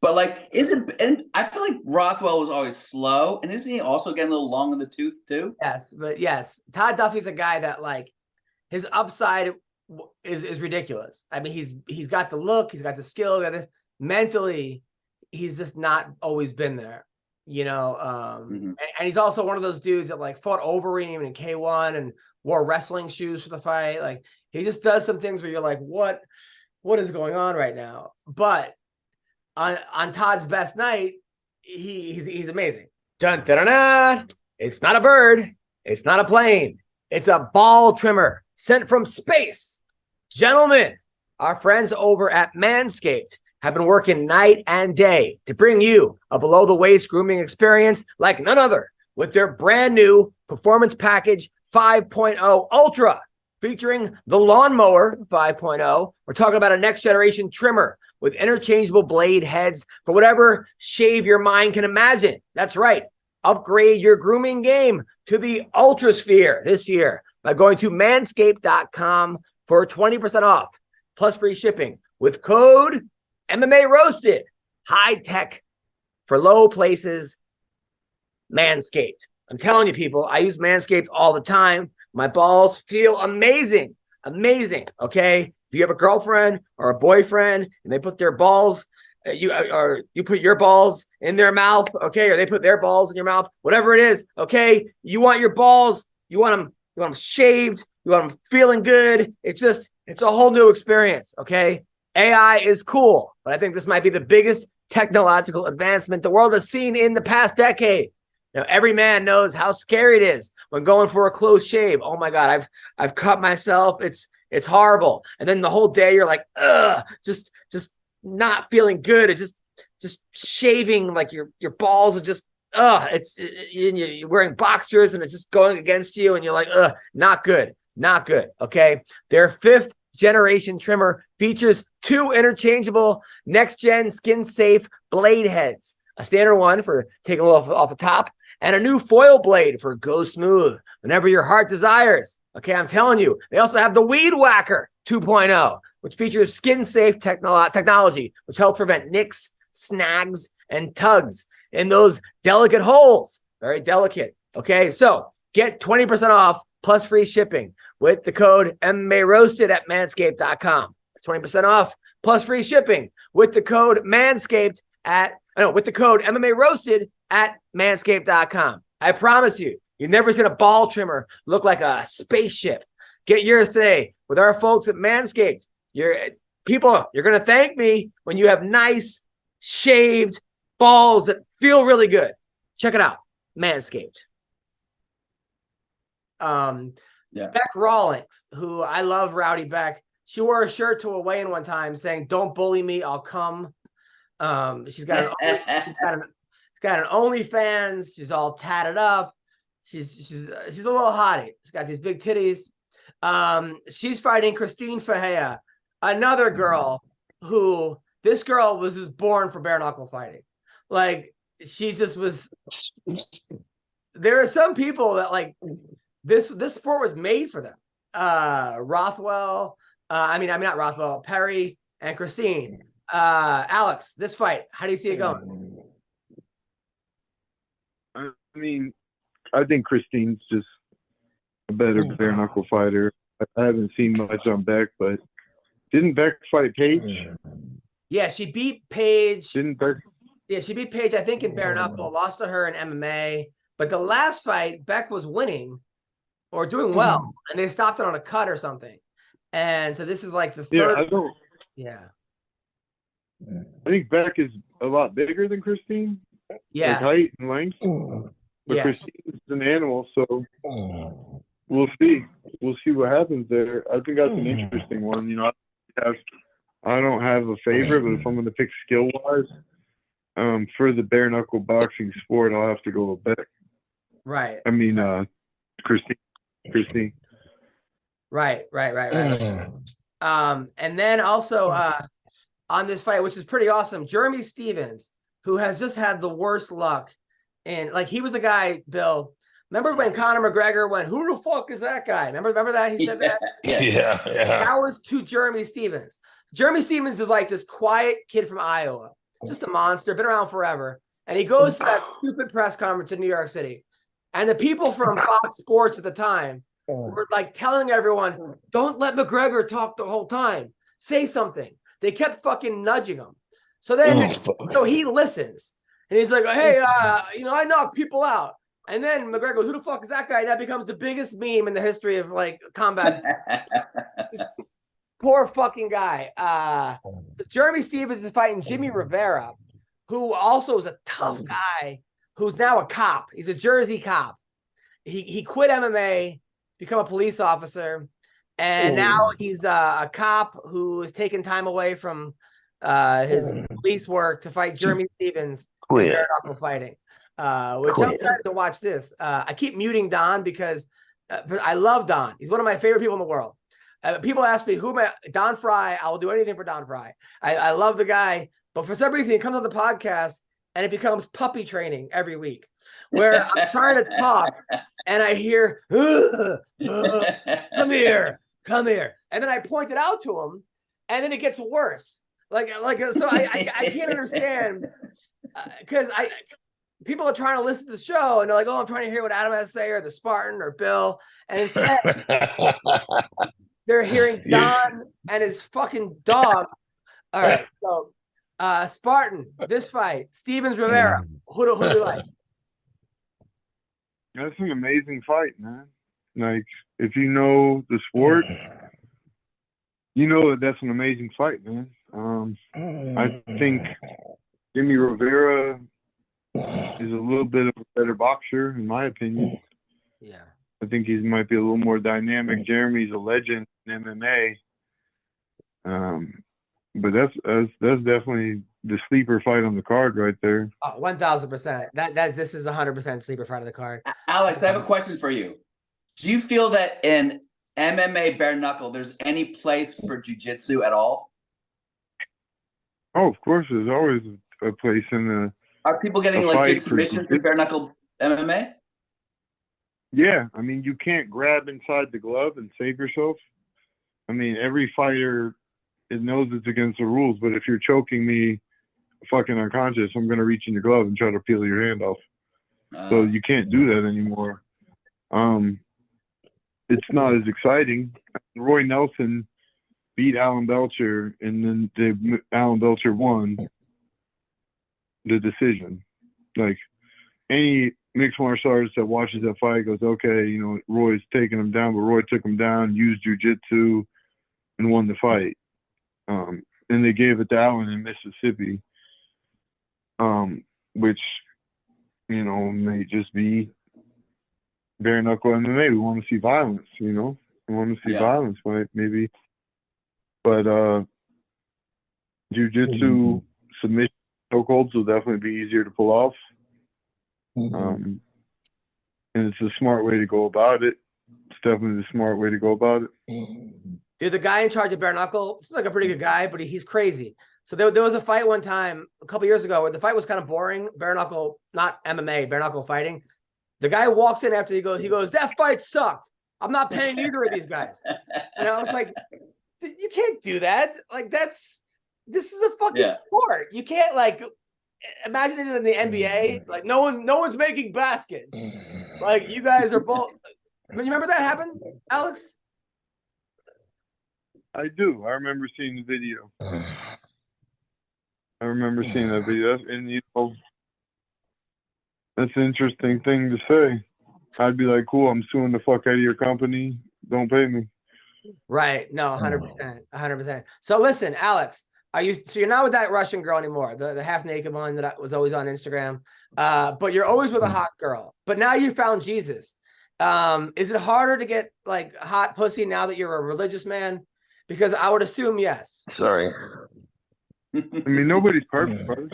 But like, and I feel like Rothwell was always slow, and isn't he also getting a little long in the tooth too? Yes, Todd Duffy's a guy that, like, his upside is ridiculous. I mean, he's got the look, he's got the skill, mentally, he's just not always been there, you know. And he's also one of those dudes that like fought Overeem in K1 and wore wrestling shoes for the fight. Like, he just does some things where you're like, what is going on right now? But on Todd's best night, he's amazing. Dun, dun, dun, dun. It's not a bird. It's not a plane. It's a ball trimmer sent from space. Gentlemen, our friends over at MANSCAPED have been working night and day to bring you a below-the-waist grooming experience like none other with their brand new Performance Package 5.0 Ultra, featuring the Lawnmower 5.0. We're talking about a next-generation trimmer with interchangeable blade heads for whatever shave your mind can imagine. That's right. Upgrade your grooming game to the Ultrasphere this year by going to manscaped.com for 20% off, plus free shipping with code MMA Roasted. High tech for low places. Manscaped. I'm telling you, people, I use Manscaped all the time. My balls feel amazing. Amazing. Okay. If you have a girlfriend or a boyfriend and they put their balls, you put your balls in their mouth, okay, or they put their balls in your mouth, whatever it is, okay, you want your balls, you want them shaved, you want them feeling good. It's a whole new experience, okay? AI is cool, but I think this might be the biggest technological advancement the world has seen in the past decade. Now, every man knows how scary it is when going for a close shave. Oh my God, I've cut myself. It's horrible. And then the whole day you're like, just not feeling good. It's just shaving, like your balls are just, you're wearing boxers and it's just going against you. And you're like, not good. Okay. Their 5th generation trimmer features 2 interchangeable next-gen skin-safe blade heads, a standard one for taking a little off the top, and a new foil blade for go smooth whenever your heart desires. Okay, I'm telling you. They also have the Weed Whacker 2.0, which features skin-safe technology, which helps prevent nicks, snags and tugs in those delicate holes. Very delicate. Okay, so get 20% off plus free shipping with the code MMA Roasted at manscaped.com. 20% off plus free shipping with the code with the code MMA Roasted at manscaped.com. I promise you, you've never seen a ball trimmer look like a spaceship. Get yours today with our folks at Manscaped. You're going to thank me when you have nice, shaved balls that feel really good. Check it out, Manscaped. Beck Rawlings, who I love, Rowdy Beck. She wore a shirt to a weigh-in one time saying, "Don't bully me, I'll come." She's got an OnlyFans. She's all tatted up. She's a little hottie. She's got these big titties. She's fighting Christine Fajea, another girl who this girl was just born for bare knuckle fighting. Like she just was. There are some people that like this sport was made for them. Rothwell. Not Rothwell. Perry and Christine. Alex, this fight, how do you see it going? I mean, I think Christine's just a better bare knuckle fighter. I haven't seen much on Beck, but didn't Beck fight Paige? Yeah, she beat Paige. Didn't Beck? Yeah, she beat Paige, I think, in bare knuckle, lost to her in MMA. But the last fight, Beck was winning or doing well, and they stopped it on a cut or something. And so this is like the third. I think Beck is a lot bigger than Christine. Yeah. Like height and length. But Christine's an animal, so we'll see. We'll see what happens there. I think that's an interesting one. You know, I don't have a favorite, but if I'm going to pick skill-wise, for the bare knuckle boxing sport, I'll have to go with Beck. Right. I mean, Christine. Right. And then also on this fight, which is pretty awesome, Jeremy Stevens, who has just had the worst luck. And like he was a guy, Bill. Remember when Conor McGregor went, "Who the fuck is that guy?" Remember that? He said that? Yeah. That was to Jeremy Stevens. Jeremy Stevens is like this quiet kid from Iowa, just a monster, been around forever. And he goes to that stupid press conference in New York City. And the people from Fox Sports at the time were like telling everyone, "Don't let McGregor talk the whole time. Say something." They kept fucking nudging him. So then, so he listens. And he's like, "Hey, I knock people out." And then McGregor goes, "Who the fuck is that guy?" And that becomes the biggest meme in the history of like combat. Poor fucking guy. Jeremy Stevens is fighting Jimmy Rivera, who also is a tough guy, who's now a cop. He's a Jersey cop. He quit MMA, become a police officer, and now he's a cop who is taking time away from his police work to fight Jeremy Stevens in bare knuckle fighting. Which I'm excited to watch this. I keep muting Don because I love Don. He's one of my favorite people in the world. People ask me, Don Fry, I will do anything for Don Fry. I love the guy, but for some reason he comes on the podcast and it becomes puppy training every week where I'm trying to talk and I hear, come here. And then I point it out to him and then it gets worse. So I can't understand because people are trying to listen to the show and they're like, "Oh, I'm trying to hear what Adam has to say or the Spartan or Bill." And instead they're hearing Don and his fucking dog. All right. So Spartan, this fight, Stevens Rivera, who do you like? That's an amazing fight, man. Like, if you know the sport, you know that's an amazing fight, man. I think Jimmy Rivera is a little bit of a better boxer, in my opinion. Yeah. I think he might be a little more dynamic. Jeremy's a legend in MMA. But that's definitely the sleeper fight on the card right there. 1,000%. This is 100% sleeper fight of the card. Alex, I have a question for you. Do you feel that in MMA bare knuckle, there's any place for jiu-jitsu at all? Oh, of course, there's always a place in the. Are people getting like good submissions in bare knuckle MMA? Yeah, I mean, you can't grab inside the glove and save yourself. I mean, every fighter knows it's against the rules, but if you're choking me fucking unconscious, I'm gonna reach in your glove and try to peel your hand off. So you can't do that anymore. It's not as exciting. Roy Nelson beat Alan Belcher, and then Alan Belcher won the decision. Like, any mixed martial artist that watches that fight goes, okay, you know, Roy's taking him down, but Roy took him down, used jiu-jitsu, and won the fight. And they gave it to Alan in Mississippi, which, you know, may just be bare knuckle MMA. We want to see violence, you know. We want to see violence, right? Maybe. But jiu-jitsu submission chokeholds will definitely be easier to pull off. And it's a smart way to go about it. It's definitely the smart way to go about it. Dude, the guy in charge of bare knuckle seems like a pretty good guy, but he's crazy. So there was a fight one time a couple years ago where the fight was kind of boring. Bare knuckle, not MMA, bare knuckle fighting. The guy walks in after he goes, that fight sucked. I'm not paying either of these guys. And I was like, you can't do that. Like, this is a fucking sport. You can't, like, imagine it in the NBA. Like, no one's making baskets. Like, you guys are both. I mean, you remember that happened, Alex? I do. I remember seeing the video. I remember seeing that video. And, you know, that's an interesting thing to say. I'd be like, cool, I'm suing the fuck out of your company. Don't pay me. Right. No, 100%. 100%. So listen, Alex, you're not with that Russian girl anymore, the half naked one that was always on Instagram. But you're always with a hot girl. But now you found Jesus. Is it harder to get like hot pussy now that you're a religious man? Because I would assume yes. Sorry. I mean, nobody's perfect, brother.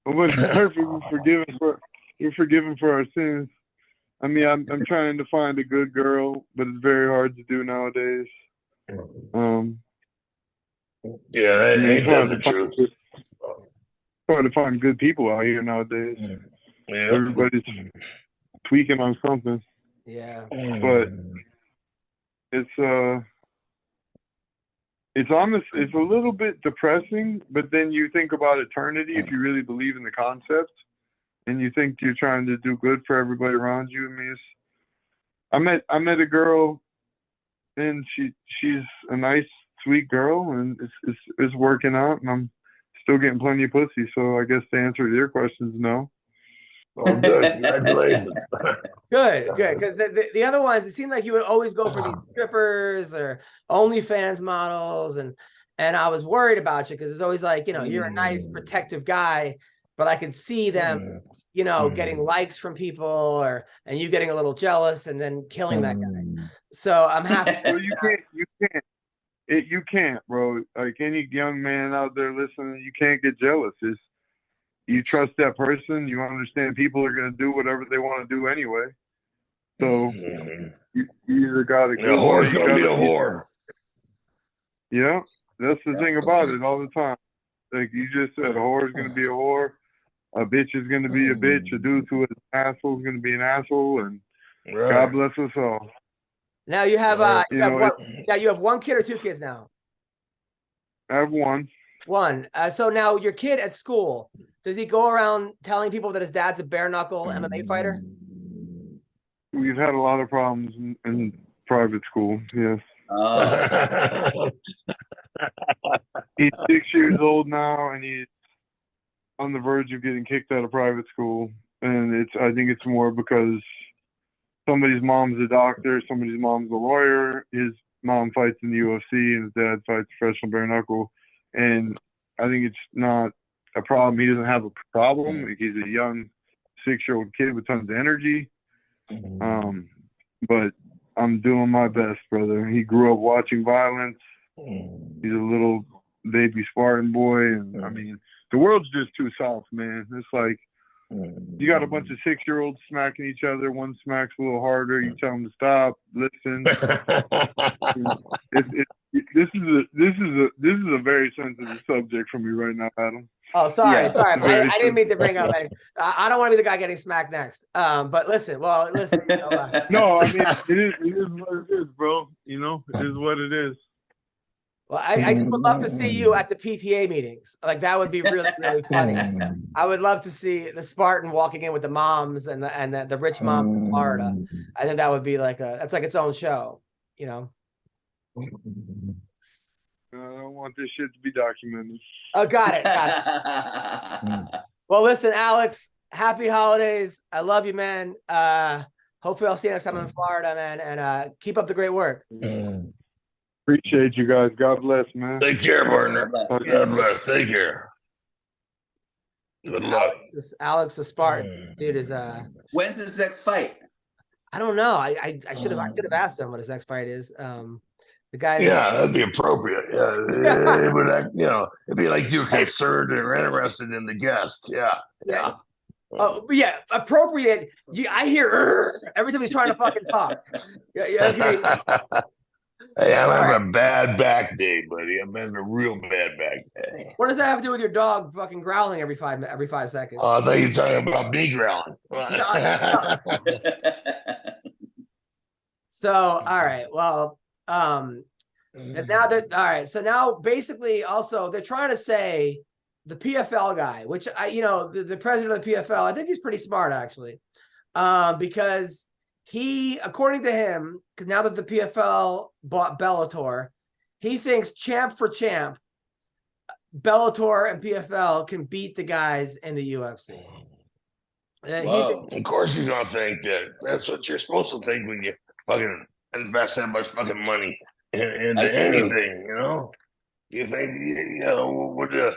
Nobody's perfect. We're forgiven for our sins. I mean, I'm trying to find a good girl, but it's very hard to do nowadays. Yeah, that ain't the truth. Hard to find good people out here nowadays. Yeah. Everybody's tweaking on something. Yeah. But it's a little bit depressing, but then you think about eternity if you really believe in the concept and you think you're trying to do good for everybody around you. I mean, I met a girl and she's a nice, sweet girl, and it's working out, and I'm still getting plenty of pussy. So I guess the answer to your question is no. Oh, good. Congratulations. Good. Because the other ones, it seemed like you would always go for these strippers or OnlyFans models, and I was worried about you because it's always like, you know, you're a nice, protective guy, but I could see them, you know, getting likes from people, and you getting a little jealous and then killing that guy. So I'm happy. Well, you can't, bro. Like any young man out there listening, you can't get jealous. You trust that person. You understand people are going to do whatever they want to do anyway. So you either got to. A whore's going to be a whore. Yeah, that's the thing about it all the time. Like you just said, a whore is going to be a whore. A bitch is going to be a bitch. A dude who is an asshole is going to be an asshole. And God bless us all. Now you have you have one kid or two kids now? I have one. One. So now your kid at school, does he go around telling people that his dad's a bare knuckle MMA fighter? We've had a lot of problems in private school. Yes. He's 6 years old now, and he's on the verge of getting kicked out of private school. And I think it's more because somebody's mom's a doctor, somebody's mom's a lawyer. His mom fights in the UFC, and his dad fights professional bare knuckle. And I think it's not a problem. He doesn't have a problem. Like, he's a young 6-year-old kid with tons of energy. But I'm doing my best, brother. He grew up watching violence. He's a little baby Spartan boy. And I mean, the world's just too soft, man. It's like you got a bunch of 6-year-olds smacking each other. One smacks a little harder. You tell them to stop, listen. This is a very sensitive subject for me right now, Adam. Oh, sorry. I didn't mean to bring up any. I don't want to be the guy getting smacked next. But listen. You know, no, I mean it is what it is, bro. You know, it is what it is. Well, I just would love to see you at the PTA meetings. Like that would be really, really funny. I would love to see the Spartan walking in with the moms and the rich moms in Florida. I think that would be that's like its own show, you know. I don't want this shit to be documented. Oh, got it. Well, listen, Alex, happy holidays. I love you, man. Hopefully I'll see you next time in Florida, man. And keep up the great work. Appreciate you guys. God bless, man. Take care, partner. God bless. Take care. Good luck. Alex the Spartan, dude, is When's his next fight? I don't know. I should have asked him what his next fight is. The guy. Yeah, that'd be appropriate. Yeah, it would, it'd be like you're concerned or interested in the guest. Yeah. Oh, but yeah, appropriate. I hear every time he's trying to fucking talk. Okay. Hey, I'm having a bad back day, buddy. I'm having a real bad back day. What does that have to do with your dog fucking growling every 5 seconds? Oh, I thought you were talking about me growling. So, all right. Well, and now that all right. So now basically also they're trying to say the PFL guy, which the president of the PFL, I think he's pretty smart actually. Because he, according to him, because now that the PFL bought Bellator, he thinks champ for champ, Bellator and PFL can beat the guys in the UFC. Of course he's gonna think that. That's what you're supposed to think when you fucking invest that much fucking money into anything, you know? You think, with the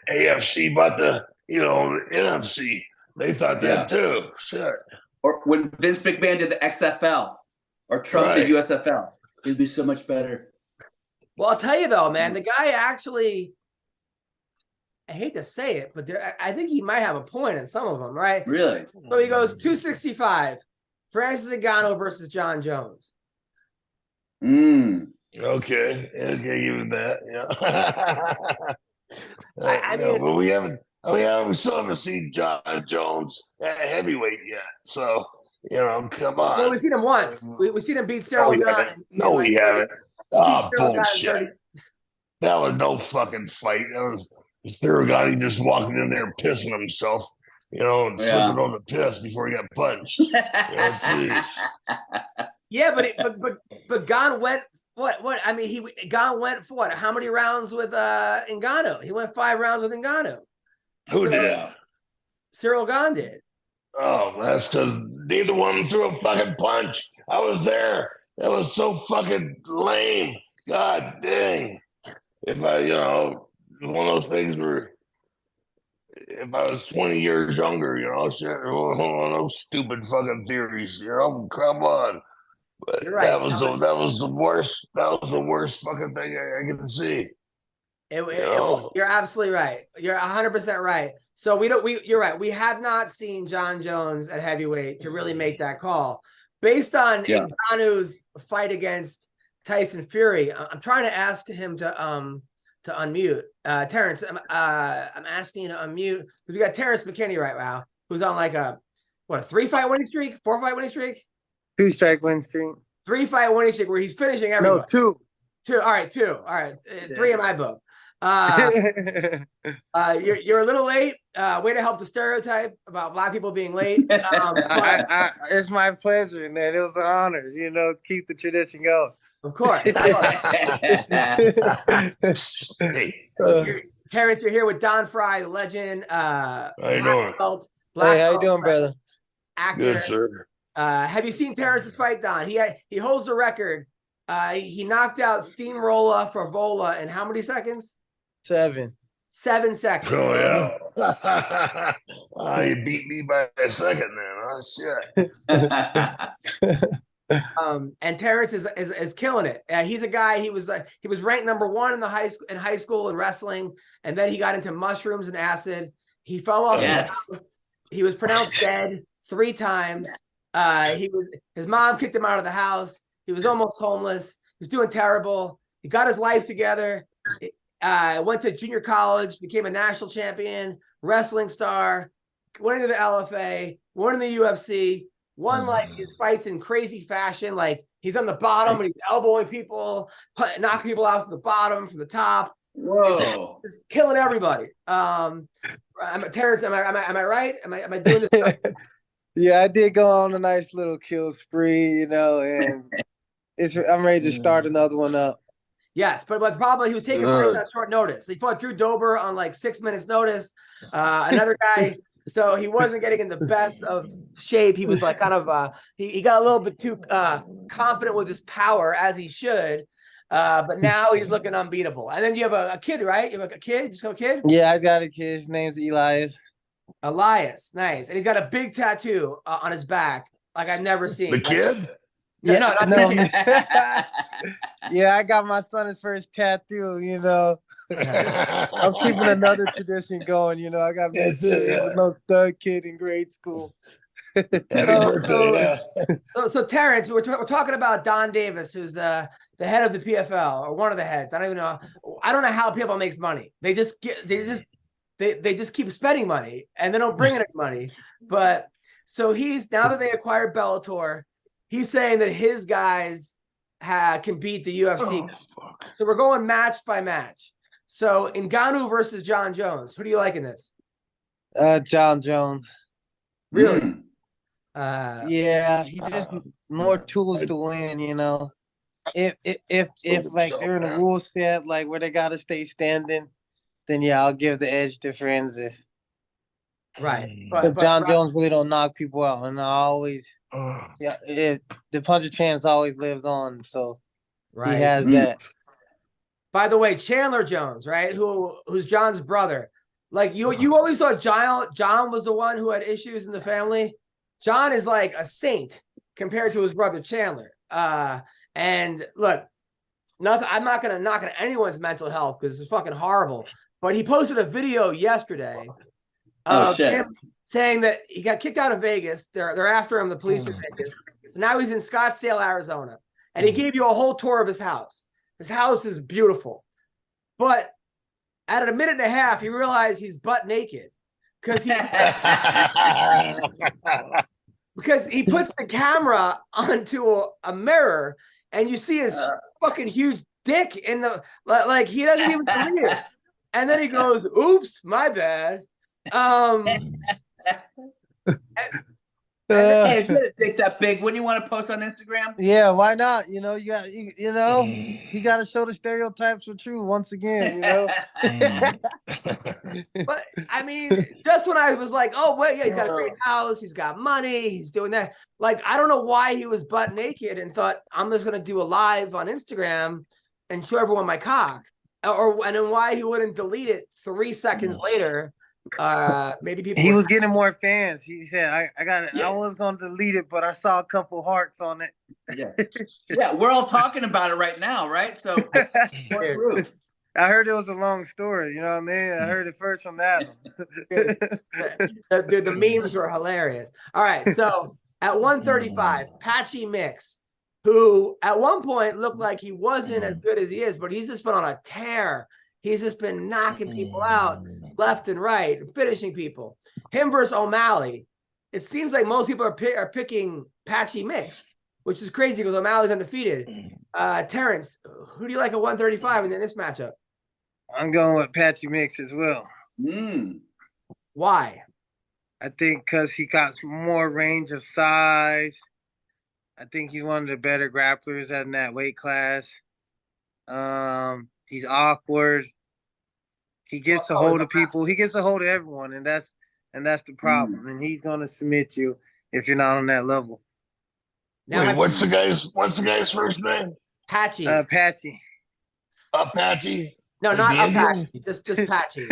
AFC bought the NFC, they thought that too. Shit. Or when Vince McMahon did the XFL or Trump did USFL, it'd be so much better. Well, I'll tell you though, man, the guy actually, I hate to say it, but I think he might have a point in some of them, right? Really? So he goes 265, Francis Ngannou versus John Jones. Okay, even that. I mean, but we still haven't seen John Jones at heavyweight yet. So, come on. Well, we've seen him once. We've seen him beat Cyril Gane. No, we haven't. Oh, bullshit. That was no fucking fight. That was Cyril Gane just walking in there pissing himself, and slipping on the piss before he got punched. Yeah, but Gane went what? I mean, Gane went for what? How many rounds with Ngannou? He went 5 rounds with Ngannou. Who did? Cyril Gane did. Oh, that's because neither one threw a fucking punch. I was there. That was so fucking lame. God dang. If I, one of those things where if I was 20 years younger, shit, those stupid fucking theories, come on. But right. that was the worst. That was the worst fucking thing I could see. You're absolutely right. You're 100% right. So you're right. We have not seen John Jones at heavyweight to really make that call. Based on Ngannou's fight against Tyson Fury, I'm trying to ask him to unmute. Terrance, I'm asking you to unmute because we got Terrance McKinney right now, who's on like a 3-fight winning streak, 4-fight winning streak, 2-strike winning streak, 3-fight winning streak where he's finishing everybody. No, 2. 2. All right, 2. All right, 3 in my book. You're a little late. Way to help the stereotype about Black people being late. It's my pleasure, man. It was an honor. Keep the tradition going. Of course. Terrance, you're here with Don Fry, the legend. How you doing? Black how you doing, brother? Actor. Good, sir. Have you seen Terrance's fight, Don? He holds the record. He knocked out Steamroller Favola in how many seconds? 7 seconds. Oh, yeah. You beat me by a second then. Oh, shit. And Terrance is killing it. He's a guy. He was ranked number 1 in high school in wrestling, and then he got into mushrooms and acid. He fell off. Yes. He was pronounced dead 3 times. His mom kicked him out of the house. He was almost homeless. He was doing terrible. He got his life together. Went to junior college, became a national champion, wrestling star, went into the LFA, won in the UFC, won like his fights in crazy fashion. Like He's on the bottom and he's elbowing people, knocking people out from the bottom, from the top. Whoa! Just killing everybody. Terrance, am I right? Am I doing this? Yeah, I did go on a nice little kill spree, and I'm ready to start another one up. Yes, but the problem, he was taking fights on short notice. He fought Drew Dober on like 6 minutes notice. Another guy, so he wasn't getting in the best of shape. He was like kind of he got a little bit too confident with his power, as he should. But now he's looking unbeatable. And then you have a kid, right? You have a kid? You just have a kid? Yeah, I got a kid. His name's Elias. Elias, nice. And he's got a big tattoo on his back, like I've never seen. The kid? Yeah, no. Yeah, I got my son his first tattoo, I'm keeping another tradition going, I got the most thug kid in grade school. So Terrance, we're talking about Don Davis, who's the head of the PFL, or one of the heads. I don't know how PFL makes money. They just keep spending money and they don't bring in any money. But so now that they acquired Bellator, he's saying that his guys can beat the UFC. So we're going match by match. So Ngannou versus John Jones. Who do you like in this? John Jones. Really? Yeah, he just more tools to win, If like they're in a rule set like where they gotta stay standing, then yeah, I'll give the edge to Francis. Right. But John Jones really don't knock people out, and the puncher chance always lives on, so he has that. By the way, Chandler Jones, right? Who's John's brother. Like you always thought John was the one who had issues in the family. John is like a saint compared to his brother Chandler. And look, I'm not gonna knock on anyone's mental health because it's fucking horrible. But he posted a video yesterday of him saying that he got kicked out of Vegas. They're after him, the police in Vegas. So now he's in Scottsdale, Arizona. And he gave you a whole tour of his house. His house is beautiful. But at a minute and a half, he realized he's butt naked. Because he puts the camera onto a mirror and you see his fucking huge dick in the, like he doesn't even delete it. And then he goes, oops, my bad. Hey, if you had a dick that big, wouldn't you want to post on Instagram? Yeah, why not? You got to show the stereotypes are true once again. But I mean, just when I was like, oh wait, yeah, he's got a great house, he's got money, he's doing that. Like, I don't know why he was butt naked and thought I'm just gonna do a live on Instagram and show everyone my cock, and then why he wouldn't delete it 3 seconds later. Maybe people. He was getting more fans. He said, "I got it. Yeah. I was going to delete it, but I saw a couple hearts on it." Yeah, we're all talking about it right now, right? So, I heard it was a long story. You know what I mean? I heard it first from Adam. The memes were hilarious. All right, so at 135, Patchy Mix, who at one point looked like he wasn't as good as he is, but he's just been on a tear. He's just been knocking people out left and right, finishing people. Him versus O'Malley. It seems like most people are picking Patchy Mix, which is crazy because O'Malley's undefeated. Terrance, who do you like at 135 in this matchup? I'm going with Patchy Mix as well. Why? I think because he got more range of size. I think he's one of the better grapplers in that weight class. He's awkward. He gets a hold of people. He gets a hold of everyone, and that's the problem. And he's gonna submit you if you're not on that level. Now, wait, what's the guy's first name? Patchy. Patchy. Patchy. No, not Patchy. Just Patchy.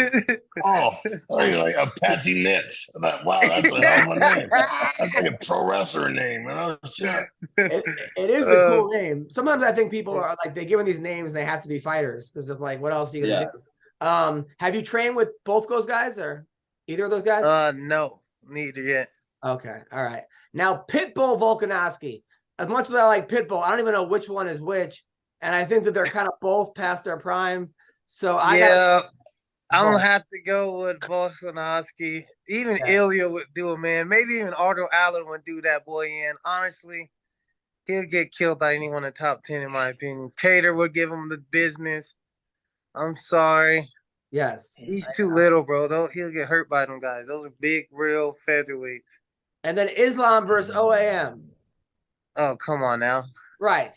Like a Patchy Mix. Wow, that's a hell of a name. That's like a pro wrestler name. Shit. It is a cool name. Sometimes I think people are like, they give them these names and they have to be fighters because of like, what else are you gonna do? Have you trained with both those guys or either of those guys? No, neither yet. Okay, all right. Now Pitbull Volkanovski. As much as I like Pitbull, I don't even know which one is which, and I think that they're kind of both past their prime. So I'm gonna have to go with Volkanovski. Even Ilya would do it, man. Maybe even Ardo Allen would do that boy in. Honestly, He'll get killed by anyone in the top 10, in my opinion. Tater would give him the business. I'm sorry. Yes. He's too little, bro. He'll get hurt by them guys. Those are big, real featherweights. And then Islam versus OAM. Oh, come on now. Right.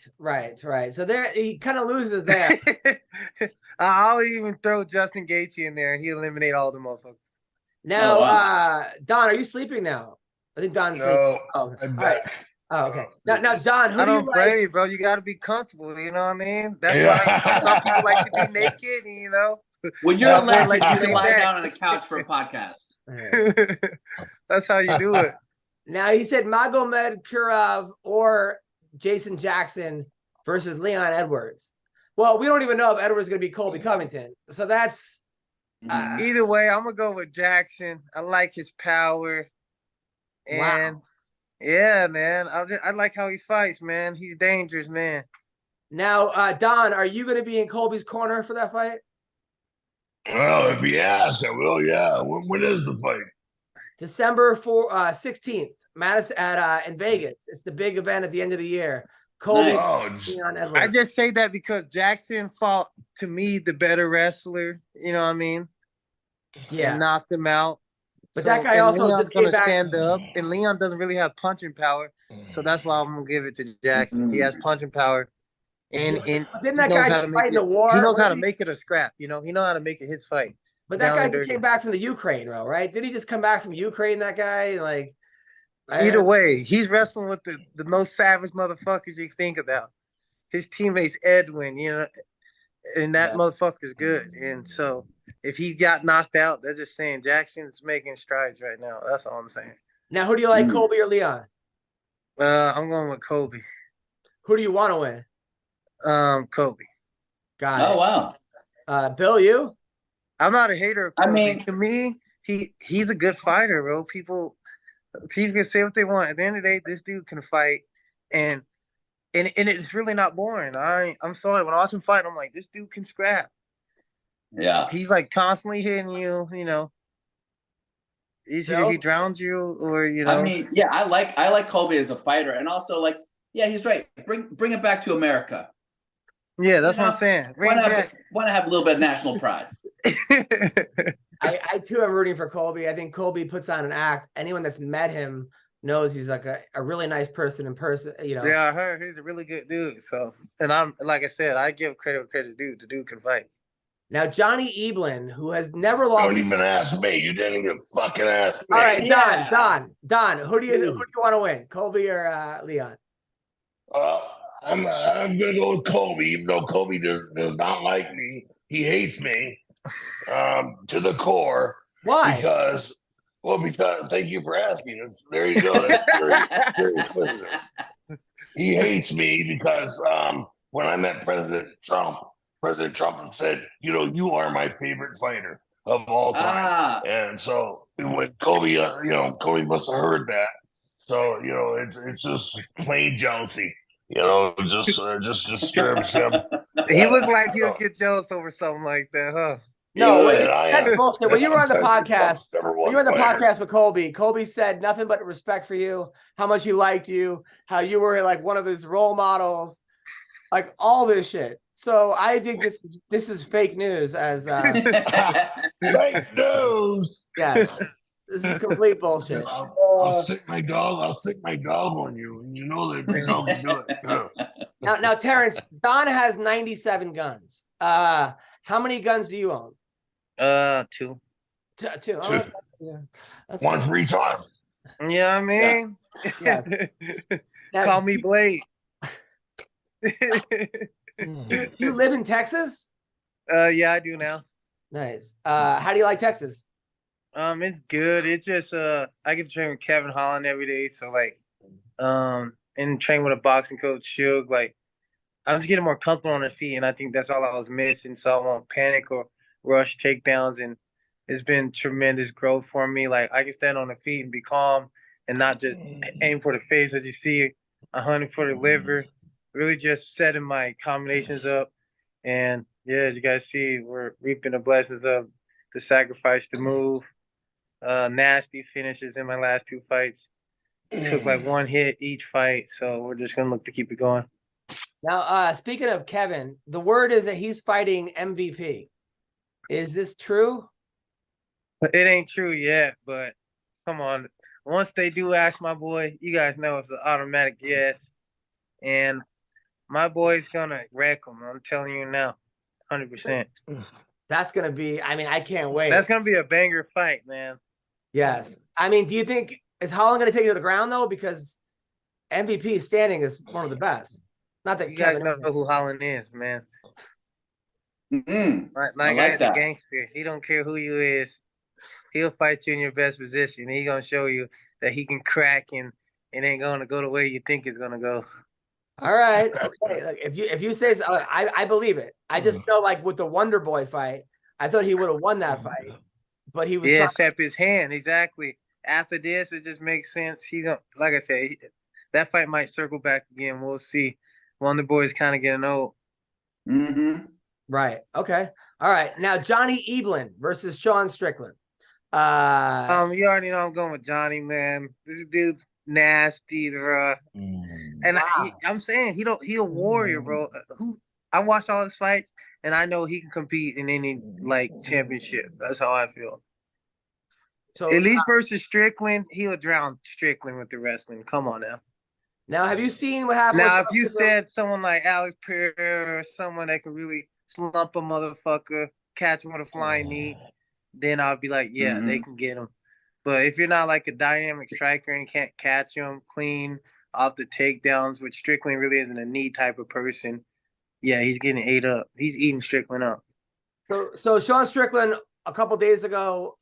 So there, he kind of loses there. I would even throw Justin Gaethje in there, and he eliminate all the motherfuckers. Now, Don, are you sleeping now? I think Don's sleeping. No, I'm back. Right. Oh, okay. Now, Don, who I do you don't blame like? you, bro. You got to be comfortable. You know what I mean? That's why some people like to be naked. You know. When you're Like elected, you to can lay lie back. down on a couch for a podcast. That's how you do it. Now he said Magomed Kurov or Jason Jackson versus Leon Edwards. Well, we don't even know if Edwards is going to be Colby Covington. So that's either way. I'm gonna go with Jackson. I like his power, and yeah, man, I like how he fights, man. He's dangerous, man. Now, Don, are you going to be in Colby's corner for that fight? Well, if he asks, I will. Yeah. When is the fight? December 16th, Madison in Vegas. It's the big event at the end of the year. Colby, Leon Edwards. I just say that because Jackson fought, to me, the better wrestler. You know what I mean? Yeah, and knocked him out. But that guy also Leon's just came back. stand up, and Leon doesn't really have punching power, so that's why I'm gonna give it to Jackson. He has punching power, and didn't that guy just fight in the war? He knows how to make it a scrap. You know, he knows how to make it his fight. But that guy just came back from the Ukraine, bro, right? Did he just come back from Ukraine? That guy, like. Either way, he's wrestling with the most savage motherfuckers you think about. His teammate's Edwin, you know, and that motherfucker's good. And so if he got knocked out, they're just saying Jackson's making strides right now. That's all I'm saying. Now, who do you like, Colby or Leon? I'm going with Colby. Who do you want to win? Colby. Got it. Oh, wow. Bill, you? I'm not a hater of Colby. I mean, to me, he's a good fighter, bro. People can say what they want. At the end of the day, this dude can fight, and it's really not boring. I'm sorry, when I watch him fight, I'm like, this dude can scrap. Yeah, he's like constantly hitting you. You know, either he drowns you or you know. I mean, yeah, I like Colby as a fighter, and also like, yeah, he's right. Bring it back to America. Yeah, that's what I'm saying. Want to have a little bit of national pride. I too am rooting for Colby. I think Colby puts on an act. Anyone that's met him knows he's like a really nice person in person. You know. Yeah, I heard he's a really good dude. So, and I'm like I said, I give credit where credit's due. The dude can fight. Now Johnny Eblin, who has never lost. Don't even ask me. You didn't even fucking ask me. All right, Don. Who do you want to win, Colby or Leon? I'm gonna go with Colby, even though Colby does not like me. He hates me to the core. Why? Because thank you for asking. There you go. That's very inquisitive. He hates me because when I met President Trump said, you know, you are my favorite fighter of all time. And so when Colby, Colby must have heard that. So, you know, it's just plain jealousy. You know, just disturbs him. He looked like he'll get jealous over something like that, huh? No, that's bullshit. When you were on the podcast, with Colby said nothing but respect for you, how much he liked you, how you were like one of his role models, like all this shit. So I think this is fake news. As fake news. Yes. This is complete bullshit. I'll sick my dog on you, and you know that you know do it. Now, Terrance, Don has 97 guns. How many guns do you own? 2. Two. Oh, yeah. One for each arm. Yeah, I mean, call me Blade. You live in Texas? Yeah, I do now. Nice. How do you like Texas? It's good. It's just I get to train with Kevin Holland every day, so like and train with a boxing coach, Shug. Like I'm just getting more comfortable on the feet, and I think that's all I was missing. So I won't panic or rush takedowns, and it's been tremendous growth for me. Like I can stand on the feet and be calm and not just aim for the face, as you see, 100 for the liver. Really just setting my combinations up, and yeah, as you guys see, we're reaping the blessings of the sacrifice to move. Nasty finishes in my last 2 fights. took like one hit each fight, so we're just gonna look to keep it going. Now, speaking of Kevin, the word is that he's fighting MVP. Is this true? It ain't true yet, but come on. Once they do ask my boy, you guys know it's an automatic yes. And my boy's gonna wreck him. I'm telling you now, 100%. That's gonna be. I mean, I can't wait. That's gonna be a banger fight, man. Yes. I mean, do you think is Holland gonna take it to the ground though? Because MVP standing is one of the best. Not that You Kevin guys know who Holland is, man. Mm-hmm. My guy's a gangster. He don't care who you is. He'll fight you in your best position. He gonna show you that he can crack and it ain't gonna go the way you think it's gonna go. All right. Okay. Like if you say so, I believe it. I just know like with the Wonder Boy fight, I thought he would have won that fight, but he was except his hand exactly. After this, it just makes sense. He's gonna, like I said, that fight might circle back again. We'll see. Wonder Boy's kind of getting old. Mm-hmm. Right. Okay. All right. Now Johnny Eblin versus Sean Strickland. You already know I'm going with Johnny, man. This dude's nasty, bro. And wow. I'm saying he a warrior, bro. I watched all his fights, and I know he can compete in any like championship. That's how I feel. So at least versus Strickland, he'll drown Strickland with the wrestling. Come on now. Now, have you seen what happened? Now, if you said someone like Alex Pereira or someone that could really slump a motherfucker, catch him with a flying knee, then I'll be like, yeah, they can get him. But if you're not like a dynamic striker and can't catch him clean off the takedowns, which Strickland really isn't a knee type of person, yeah, he's getting ate up. He's eating Strickland up. So Sean Strickland, a couple days ago,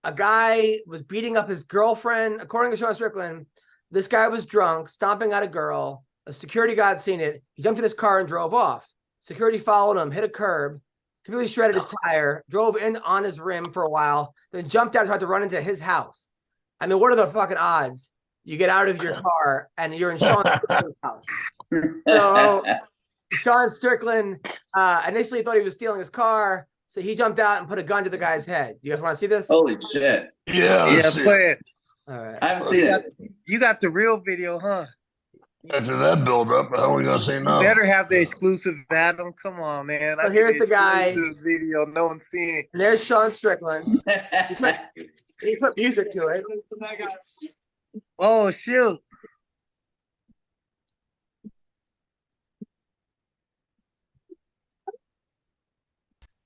a guy was beating up his girlfriend. According to Sean Strickland, this guy was drunk, stomping at a girl. A security guard seen it. He jumped in his car and drove off. Security followed him, hit a curb, completely shredded his tire, drove in on his rim for a while, then jumped out and tried to run into his house. I mean, what are the fucking odds? You get out of your car and you're in Sean Strickland's house. So Sean Strickland initially thought he was stealing his car, so he jumped out and put a gun to the guy's head. You guys want to see this? Holy shit. Yeah, play it. All right. I haven't seen it. You got the real video, huh? After that build up, how are we gonna say no? You better have the exclusive Adam. Come on, man. So here's the guy. Video, no one's seeing. And there's Sean Strickland. He put music to it. Oh shoot.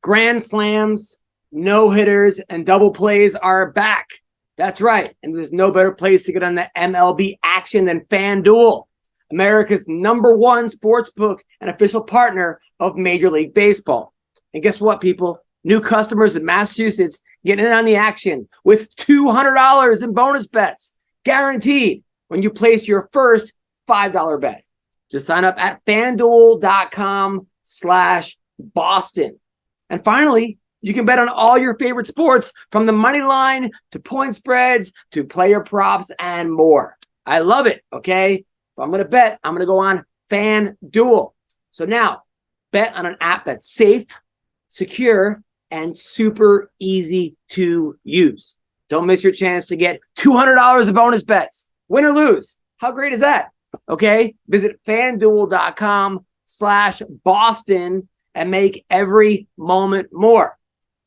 Grand slams, no hitters, and double plays are back. That's right. And there's no better place to get on the MLB action than FanDuel, America's #1 sportsbook and official partner of Major League Baseball. And guess what, people? New customers in Massachusetts get in on the action with $200 in bonus bets, guaranteed when you place your first $5 bet. Just sign up at FanDuel.com/Boston. And finally, you can bet on all your favorite sports, from the money line to point spreads to player props and more. I love it, okay? If I'm going to bet, I'm going to go on FanDuel. So now, bet on an app that's safe, secure, and super easy to use. Don't miss your chance to get $200 of bonus bets. Win or lose. How great is that? Okay? Visit FanDuel.com/Boston and make every moment more.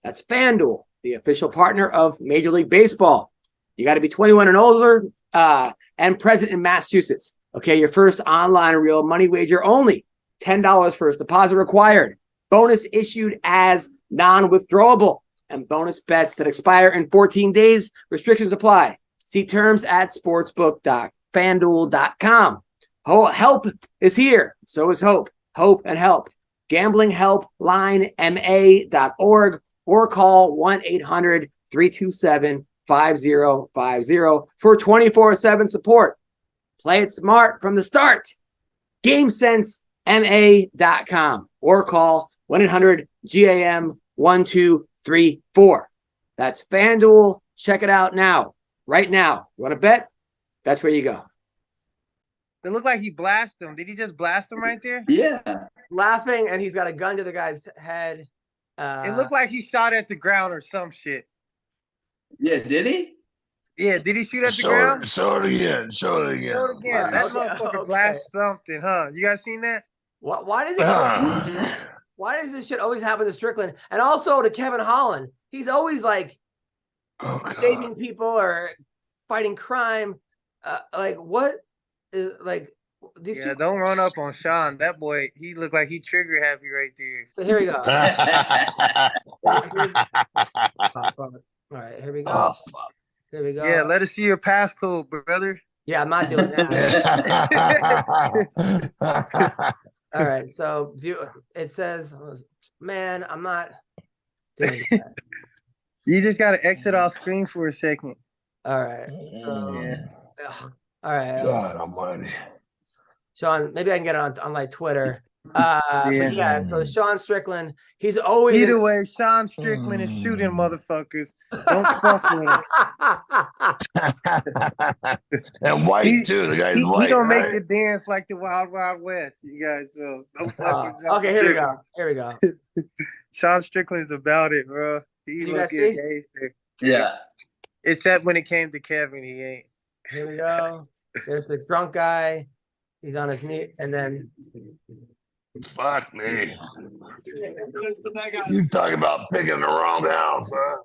That's FanDuel, the official partner of Major League Baseball. You got to be 21 and older and present in Massachusetts. Okay, your first online real money wager only. $10 first deposit required. Bonus issued as non-withdrawable. And bonus bets that expire in 14 days. Restrictions apply. See terms at sportsbook.fanduel.com. Help is here. So is hope. Hope and help. GamblingHelpLineMA.org or call 1-800-327-5050 for 24/7 support. Play it smart from the start. GameSenseMA.com or call 1-800-GAM-1234. That's FanDuel. Check it out now. Right now. You want to bet? That's where you go. It looked like he blasted him. Did he just blast him right there? Yeah. Laughing, and he's got a gun to the guy's head. It looked like he shot at the ground or some shit. Yeah, did he? Yeah, did he shoot at the ground? Show it again. Show it again. Show it again. That motherfucker blasted something, huh? You guys seen that? Why does it why does this shit always happen to Strickland? And also to Kevin Holland. He's always like saving people or fighting crime. What is like these people? Don't run up on Sean. That boy, he looked like he trigger happy right there. So here we go. All right, here we go. Oh, fuck. Here we go. Yeah, let us see your passcode, brother. Yeah, I'm not doing that. All right, so it says, man, I'm not doing that. You just got to exit off screen for a second. All right. All right. God almighty. Sean, maybe I can get it on like Twitter. So Sean Strickland, he's always either way. Sean Strickland is shooting motherfuckers. Don't fuck with him. And white too. The guy's white. He gonna make the dance like the Wild Wild West. You guys, so don't fuck with Sean. Okay, here we go. Here we go. Sean Strickland's about it, bro. You guys see? Yeah. Except when it came to Kevin, he ain't. Here we go. There's the drunk guy. He's on his knee, and then. Fuck me. You talking about picking the wrong house, huh?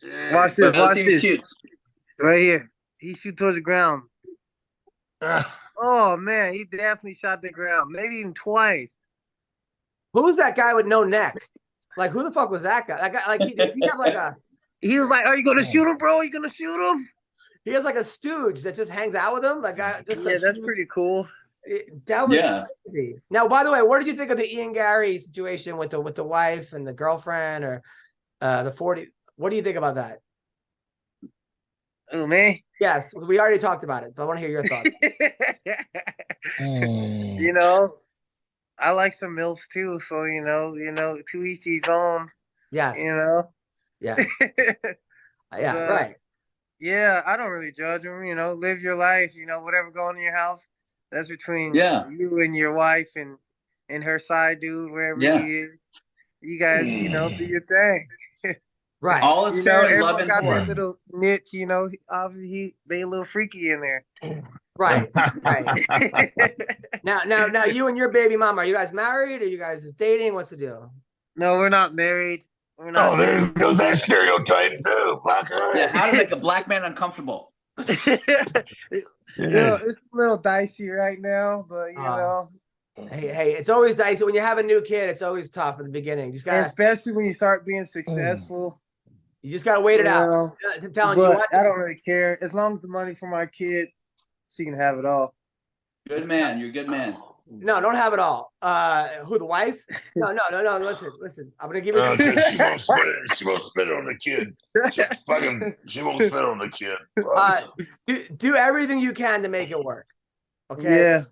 Yeah. Watch this. Watch this. Right here. He shoot towards the ground. Oh man, he definitely shot the ground. Maybe even twice. Who was that guy with no neck? Like, who the fuck was that guy? That guy, like, he have like a. He was like, "Are you gonna shoot him, bro? Are you gonna shoot him?" He has like a stooge that just hangs out with him. Like, that's pretty cool. That was crazy. Now, by the way, what did you think of the Ian Gary situation with the wife and the girlfriend, or the 40? What do you think about that? Oh, man. Yes, we already talked about it, but I want to hear your thoughts. You know, I like some MILFs too, so you know, to each his own. Yes. You know. Yeah. Yeah. Right. Yeah, I don't really judge them. You know, live your life. You know, whatever going on in your house, that's between you and your wife and her side dude, wherever he is. You guys, you know, do your thing. Right. All is fair in love and got war. their little niche, you know. Obviously, they a little freaky in there. Right. Right. Now, you and your baby mama, are you guys married? Are you guys just dating? What's the deal? No, we're not married. We're not. Oh, there goes that stereotype too. Fuck her. Yeah, how to make a black man uncomfortable. It's a little dicey right now, but you know. Hey, it's always dicey when you have a new kid. It's always tough at the beginning. You just gotta, especially when you start being successful. You just gotta wait it out. I'm telling you, I don't really care as long as the money for my kid, she can have it all. Good man, you're a good man. No, don't have it all. Who, the wife? No. Listen. I'm gonna give you. She won't spit it. She won't spit it on the kid. She won't spit on the kid. Do everything you can to make it work. Okay. Yeah.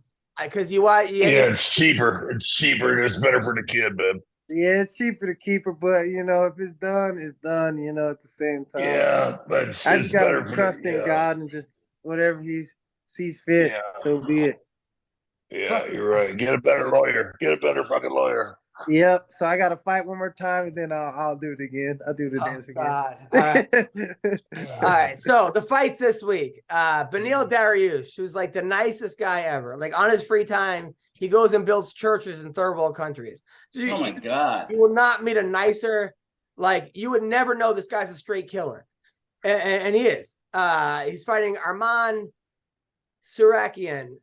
Because it's cheaper. It's cheaper and it's better for the kid, man. Yeah, it's cheaper to keep her, but you know, if it's done, it's done. You know, at the same time. Yeah, but I just gotta trust in God and just whatever He sees fit, so be it. Yeah, you're right. Get a better lawyer. Get a better fucking lawyer. Yep. So I gotta fight one more time, and then I'll do it again. I'll do the dance again. God. All right. So the fights this week. Beneil Dariush, who's like the nicest guy ever. Like on his free time, he goes and builds churches in third world countries. Oh my God. You will not meet a nicer. Like you would never know this guy's a straight killer, and he is. He's fighting Arman Surakian,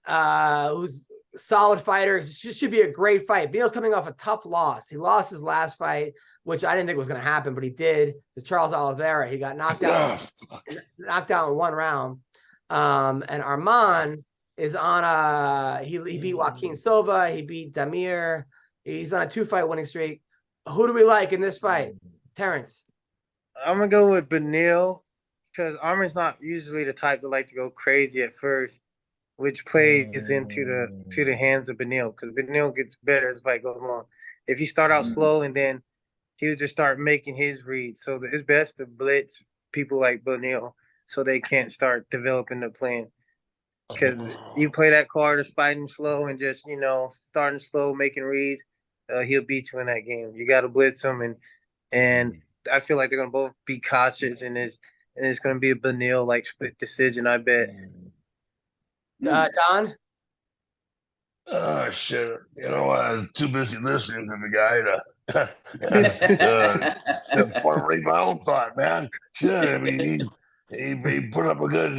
who's solid fighter. Should be a great fight. Beal's coming off a tough loss. He lost his last fight, which I didn't think was going to happen, but he did, to Charles Oliveira. He got knocked out in one round. And Arman is on he beat Joaquin Silva. He beat Damir. He's on a 2-fight winning streak. Who do we like in this fight? Terrance. I'm going to go with Beneil because Arman's not usually the type to like to go crazy at first, which plays into the hands of Beneil because Beneil gets better as the fight goes along. If you start out slow and then he'll just start making his reads. So it's best to blitz people like Beneil so they can't start developing the plan. Because you play that card of fighting slow and just, you know, starting slow, making reads, he'll beat you in that game. You got to blitz him, and I feel like they're going to both be cautious in and it's gonna be a Beneil like split decision. I bet. Don. Oh shit! You know, I was too busy listening to the guy to formulate my own thought, man. Shit, I mean, he put up a good.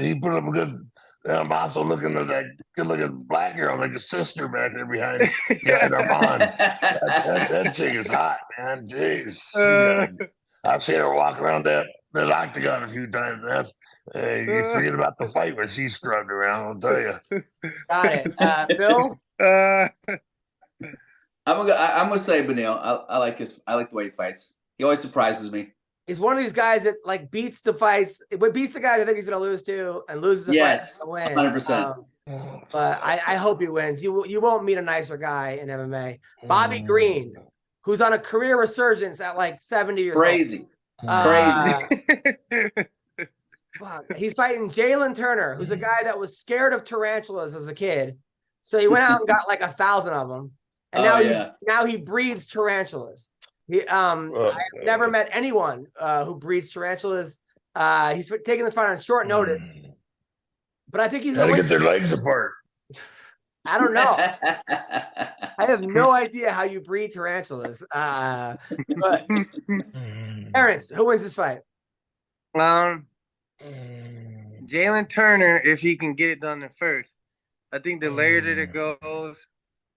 I'm also looking at that good-looking black girl, like a sister back there behind Armand. That chick is hot, man. Jeez, I've seen her walk around that octagon a few times, man. You forget about the fight when she strutted around. I'll tell you. Got it, Bill. I'm gonna say Beneil. I like his. I like the way he fights. He always surprises me. He's one of these guys that like beats the fights. What beats the guys I think he's gonna lose to, and loses the fight to win. 100%. But I hope he wins. You won't meet a nicer guy in MMA. Bobby Green, who's on a career resurgence at like 70 years Crazy. old. Fuck. He's fighting Jalen Turner, who's a guy that was scared of tarantulas as a kid. So he went out and got like 1,000 of them. And now he breeds tarantulas. I've never met anyone who breeds tarantulas. He's taking this fight on short notice. But I think he's going to get their legs apart. I don't know. I have no idea how you breed tarantulas. But Terrance, who wins this fight? Jalen Turner, if he can get it done in first. I think the later that it goes,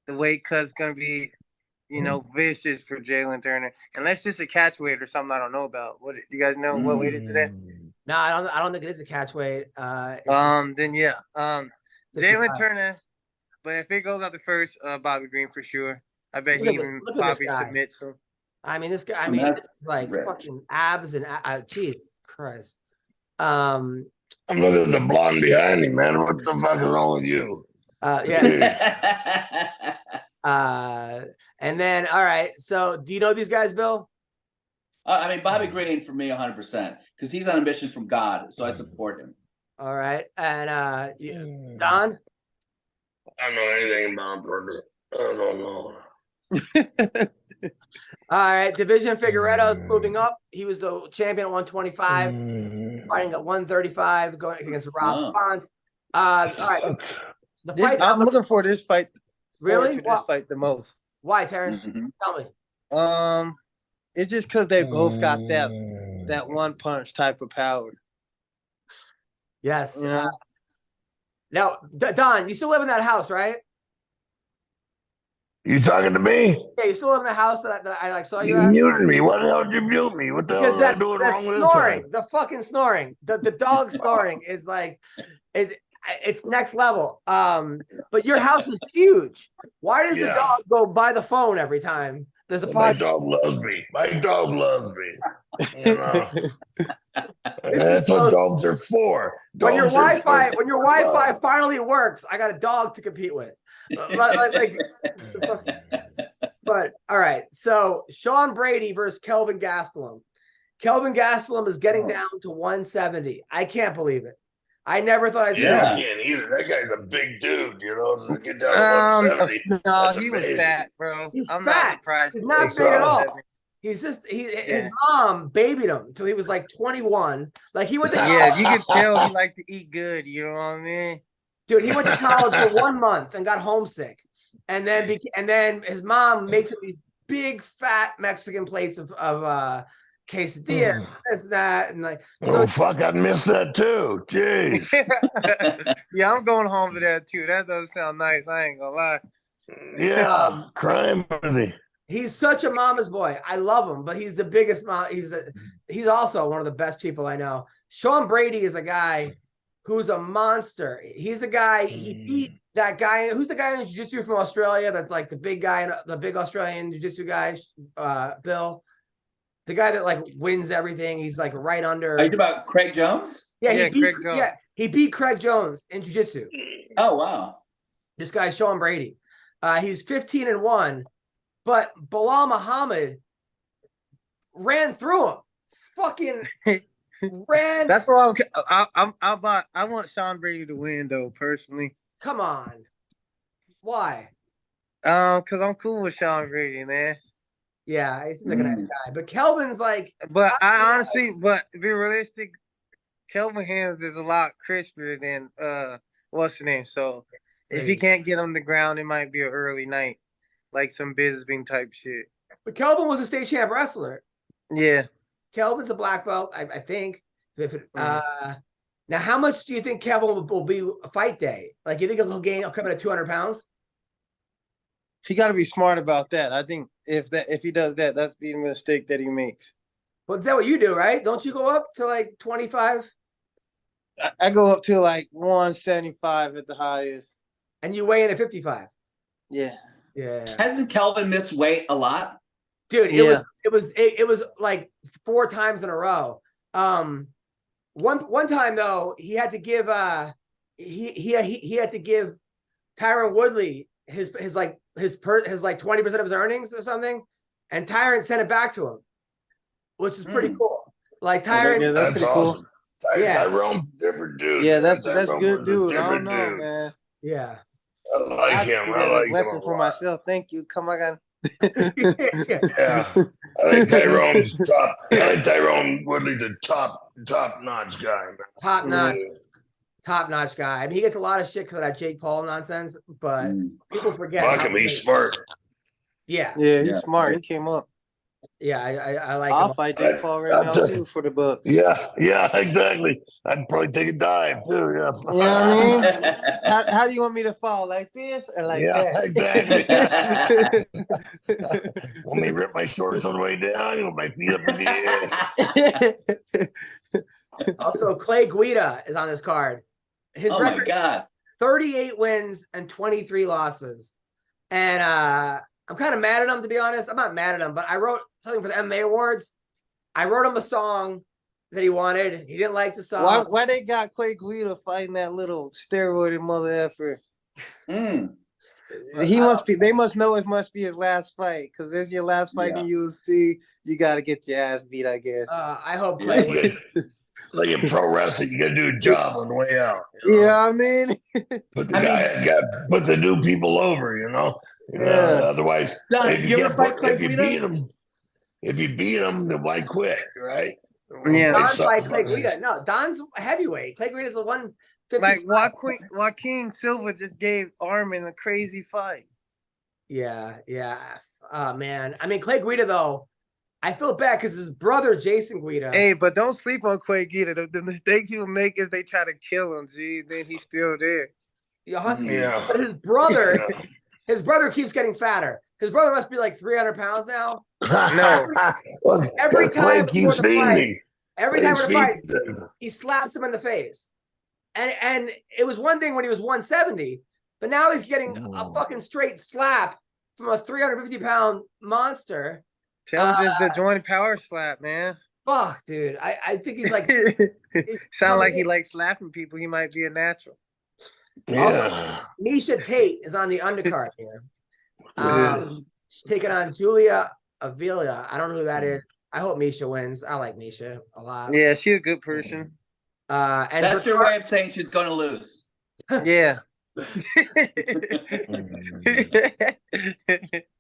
the weight cut's gonna be, vicious for Jalen Turner. Unless it's a catch weight or something I don't know about. What you guys know what weight is today? No, I don't think it is a catch weight. Jalen Turner. But if it goes out the first, Bobby Green for sure. I bet he even probably submits him. I mean, this guy. I mean, it's like fucking abs and Jesus Christ. I'm looking at the blonde behind me, man. What the fuck is wrong with you? And then, all right. So, do you know these guys, Bill? I mean, Bobby Green for me, 100%, because he's on a mission from God, so I support him. All right, and Don. I don't know anything about Burger. I don't know. All right, Division Figueredo's moving up. He was the champion at 125, fighting at 135, going against Rob Font. All right, I'm looking for this fight. Really? This fight the most. Why, Terrance? Tell me. It's just because they both got that one punch type of power. Yes. Now, Don, you still live in that house, right? You talking to me? Yeah, you still live in the house that I saw you You at? muted me. What the hell did you mute me? What the hell am I doing wrong with snoring, the fucking snoring, the dog snoring is like it's next level. But your house is huge. Why does the dog go by the phone every time there's a podcast? My dog loves me. My dog loves me. That's what dogs are for. When your Wi-Fi finally works, I got a dog to compete with. But all right, so Sean Brady versus Kelvin Gastelum. Kelvin Gastelum is getting down to 170. I can't believe it. I never thought I'd see that. I can't either. That guy's a big dude, to get down to 170. No, he was fat, bro. I'm fat. Not surprised. He's not big at all. He's just his mom babied him until he was like 21. Like he went to college. You can tell he liked to eat good. You know what I mean? Dude, he went to college for 1 month and got homesick, and then his mom makes him these big fat Mexican plates of quesadilla, this, that, and like. So, fuck! I missed that too. Jeez. Yeah, I'm going home to that too. That doesn't sound nice. I ain't gonna lie. Yeah, crime buddy. He's such a mama's boy. I love him, but he's the biggest mom. He's also one of the best people I know. Sean Brady is a guy who's a monster. He's a guy, he beat that guy. Who's the guy in jiu-jitsu from Australia that's like the big guy, the big Australian jiu-jitsu guy, Bill? The guy that like wins everything. He's like right under. Are you talking about Craig Jones? Yeah, he beat Craig Jones in jiu-jitsu. Oh, wow. This guy, Sean Brady. He's 15-1, but Bilal Muhammad ran through him. Fucking ran. That's why I want Sean Brady to win, though, personally. Come on. Why? Because I'm cool with Sean Brady, man. Yeah, he's like a nice guy. But Kelvin's like. But I honestly, but to be realistic, Kelvin hands is a lot crispier than what's the name. So if he can't get on the ground, it might be an early night, like some Bisbee type shit. But Kelvin was a state champ wrestler. Yeah. Kelvin's a black belt, I think. Now, how much do you think Kelvin will be a fight day? Like, you think he'll come in at 200 pounds? He got to be smart about that. I think if he does that, that's the mistake that he makes. But is that what you do, right? Don't you go up to like 25? I go up to like 175 at the highest. And you weigh in at 55? Yeah. Yeah. Hasn't Kelvin missed weight a lot? Dude, it was like 4 times in a row. One time though, he had to give he had to give Tyron Woodley his 20% of his earnings or something, and Tyron sent it back to him, which is pretty cool. Like Tyron, yeah, that's pretty awesome. Cool. Yeah, Tyrone's different dude. Yeah, that's good dude. I don't know, man. Yeah, I like him. I like him for myself. Thank you. Come on. Yeah, I think Tyrone's top. I think Tyrone Woodley's a top notch guy, man. Top notch guy. I mean, he gets a lot of shit for that Jake Paul nonsense, but people forget. Fuck him, he's smart. Yeah, he's smart. He came up. Yeah, I like. I'll fight Jake Paul right now too for the book. Yeah, exactly. I'd probably take a dive too. Yeah. You know what I mean? How do you want me to fall? Like this or like that? Exactly. Want me to rip my shorts all the way down? You want my feet up in the air? Also, Clay Guida is on this card. His record, my God, 38 wins and 23 losses, and I'm kind of mad at him, to be honest. I'm not mad at him, but I wrote something for the MMA Awards. I wrote him a song that he wanted. He didn't like the song. Why they got Clay Guida fighting that little steroided mother effer? He must be. They must know it must be his last fight, because it's your last fight in UFC. You got to get your ass beat, I guess. I hope Clay. Like in pro wrestling, you got to do a job on the way out. You know what I mean? Put the new people over, you know. Otherwise, if you beat them, then why quit, right? Yeah. Don's like Clay Guida. No, Don's heavyweight. Clay Guida's a 155. Like Joaquin Silva just gave Armin a crazy fight. Yeah. Oh man. I mean, Clay Guida though, I feel bad because his brother Jason Guida. Hey, but don't sleep on Clay Guida. The mistake he will make is they try to kill him. Gee, then he's still there. Yeah. But his brother keeps getting fatter. His brother must be like 300 pounds now. No. Every time keeps feeding. Every time we're fight, he slaps him in the face. And it was one thing when he was 170, but now he's getting a fucking straight slap from a 350-pound monster. Tell him just the joint power slap, man. Fuck, dude. I think he's like sound like he likes slapping people. He might be a natural. Yeah. Also, Misha Tate is on the undercard here. She's taking on Julia Avila. I don't know who that is. I hope Misha wins. I like Misha a lot. Yeah, she's a good person. And that's your way of saying she's going to lose. Yeah.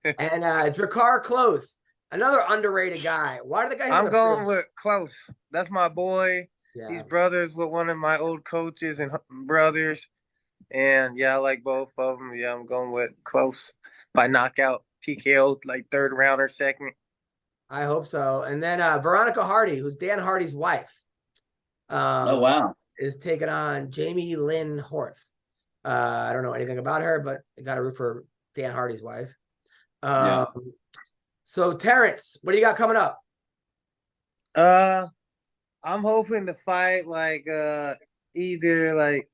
And Drakkar Close, another underrated guy. Why do the guy? I'm going with Close. That's my boy. Yeah. He's brothers with one of my old coaches and brothers. And yeah, I like both of them. Yeah, I'm going with Close by knockout, TKO, like third round or second. I hope so. And then Veronica Hardy, who's Dan Hardy's wife. Oh, wow. Is taking on Jamie Lynn Horth. I don't know anything about her, but I got to root for Dan Hardy's wife. So, Terrance, what do you got coming up? I'm hoping to fight like either like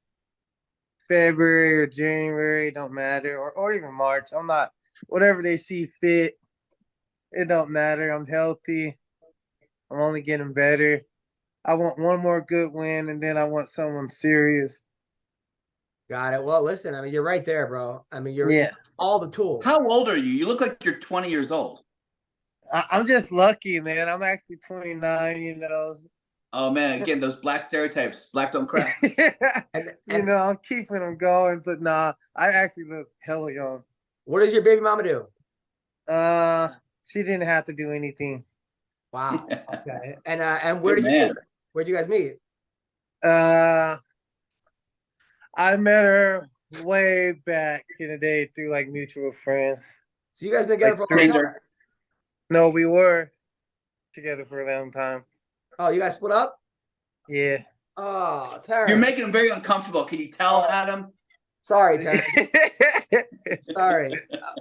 February or January, don't matter, or even March. I'm not, whatever they see fit. It don't matter. I'm healthy. I'm only getting better. I want one more good win, and then I want someone serious. Got it. Well, listen, I mean, you're right there, bro. I mean, you're all the tools. How old are you? You look like you're 20 years old. I'm just lucky, man. I'm actually 29, you know. Oh, man. Again, those black stereotypes. Black don't crack. You know, I'm keeping them going, but nah, I actually look hella young. What does your baby mama do? She didn't have to do anything. Wow. Okay. And where'd you guys meet? I met her way back in the day through like mutual friends. So you guys been together Like for a long time? No, we were together for a long time. Oh, you guys split up? Yeah. Oh, Terrance. You're making him very uncomfortable. Can you tell, Adam? Sorry, Terrance. Sorry.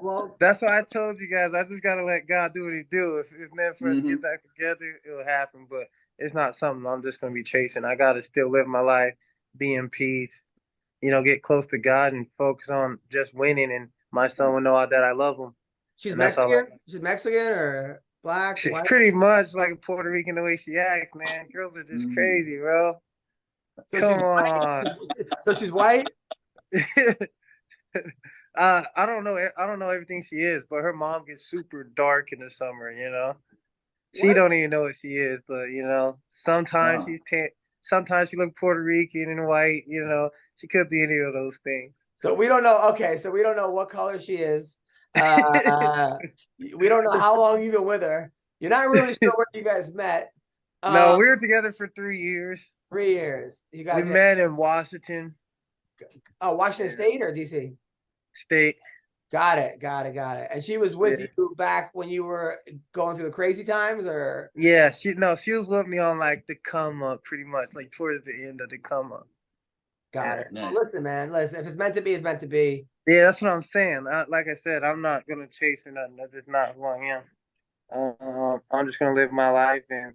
Well, that's why I told you guys. I just gotta let God do what He do. If it's meant for us to get back together, it'll happen. But it's not something I'm just gonna be chasing. I gotta still live my life, be in peace. You know, get close to God and focus on just winning. And my son will know that I love him. She's Mexican. She's Mexican or black? She's white? pretty much like a Puerto Rican the way she acts, man. Girls are just crazy, bro. So Come on. So she's white. I don't know. I don't know everything she is, but her mom gets super dark in the summer. You know, she don't even know what she is. But you know, sometimes she's sometimes she look Puerto Rican and white. You know, she could be any of those things. So we don't know. Okay, so we don't know what color she is. We don't know how long you've been with her. You're not really sure where you guys met. No, we were together for 3 years. 3 years. You guys met in Washington. Oh, Washington State or DC? State. Got it. And she was with you back when you were going through the crazy times, or? Yeah, she was with me on like the come up, pretty much, like towards the end of the come up. Got it. Nice. Well, listen, man. Listen, if it's meant to be, it's meant to be. Yeah, that's what I'm saying. Like I said, I'm not gonna chase or nothing. That's just not who I am. I'm just gonna live my life, and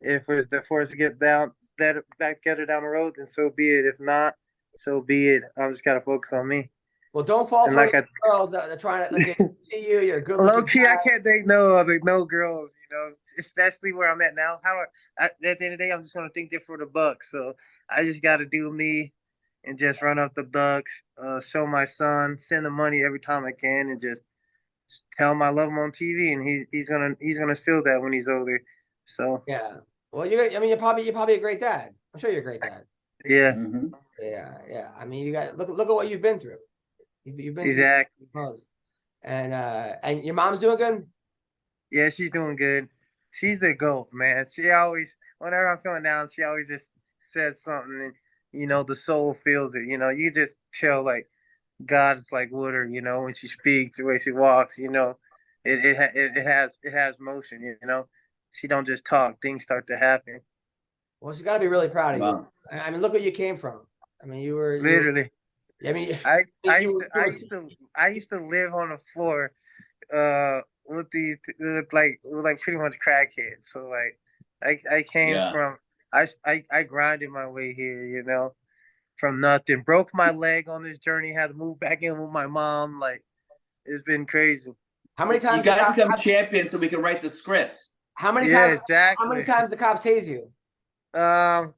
if it's for us to get back together down the road, then so be it. If not, so be it. I just gotta focus on me. Well, don't fall for the girls that are trying to see you. You're good. Low key, I can't date no girls. You know, especially where I'm at now. At the end of the day, I'm just gonna think they're for the bucks. So I just gotta do me and just run up the bucks. Show my son, send the money every time I can, and just tell him I love him on TV, and he's gonna feel that when he's older. So yeah. Well, you're probably a great dad. I'm sure you're a great dad. Yeah. Mm-hmm. Yeah. I mean, you got look at what you've been through. You've been exactly. And your mom's doing good? Yeah, she's doing good. She's the GOAT, man. She always, whenever I'm feeling down, she always just says something, and you know, the soul feels it. You know, you just tell like God's like with her. You know, when she speaks, the way she walks, you know, it has motion. You know, she don't just talk; things start to happen. Well, she's got to be really proud of you. I mean, look where you came from. I mean, you were literally. I mean, I used to live on the floor, with like pretty much crackheads. So like I came from I grinded my way here, you know, from nothing. Broke my leg on this journey. Had to move back in with my mom. Like it's been crazy. How many times you got to become champion so we can write the scripts? How many times? Exactly. How many times the cops tase you? Hell,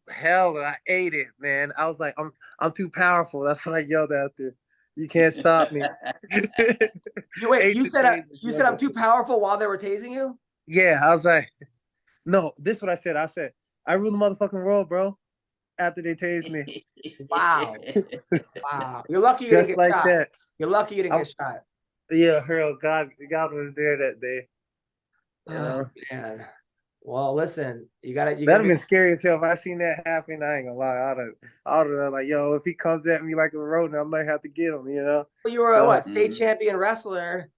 I ate it, man. I was like, I'm too powerful. That's what I yelled out there. You can't stop me. You said I'm too powerful while they were tasing you? Yeah, I was like, no, this is what I said. I said, I rule the motherfucking world, bro. After they tased me. Wow. You're lucky you didn't get shot. That. You're lucky you didn't get shot. Yeah, God was there that day. Oh, man. Well, listen, that'd have been scary as hell if I seen that happen. I ain't gonna lie. I'd have like, yo, if he comes at me like a rodent, I might have to get him, you know? Well, you were state champion wrestler.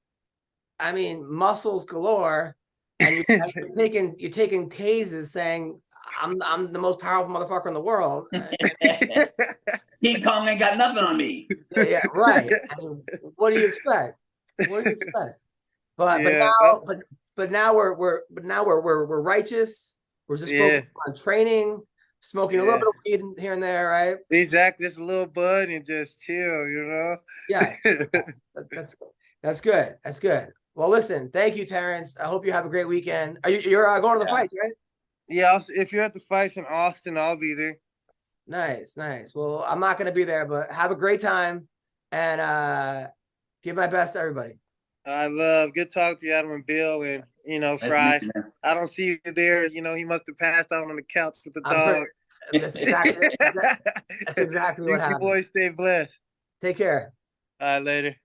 I mean, muscles galore. And you're taking tases saying, I'm the most powerful motherfucker in the world. King Kong ain't got nothing on me. Yeah, right. I mean, what do you expect? But now we're righteous. We're just focused on training, smoking a little bit of weed here and there, right? Exactly, just a little bud and just chill, you know. Yes, that's good. That's good. Well, listen, thank you, Terrance. I hope you have a great weekend. You're going to the fights, right? Yeah, if you're at the fights in Austin, I'll be there. Nice. Well, I'm not going to be there, but have a great time and give my best to everybody. Good talk to you, Adam and Bill, and you know, Fry. I don't see you there. You know, he must have passed out on the couch with the dog. That's exactly what happened. You boys stay blessed. Take care. All right, later.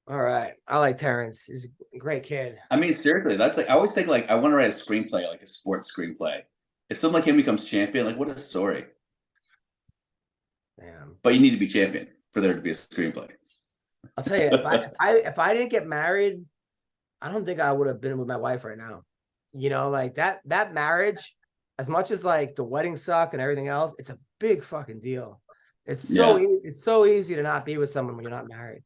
All right. I like Terrance. He's a great kid. I mean, seriously, that's like I always think like I want to write a screenplay, like a sports screenplay. If someone like him becomes champion, like what a story. Damn. But you need to be champion for there to be a screenplay. I'll tell you, if I didn't get married, I don't think I would have been with my wife right now. You know, like that marriage, as much as like the wedding suck and everything else, it's a big fucking deal. It's so easy to not be with someone when you're not married.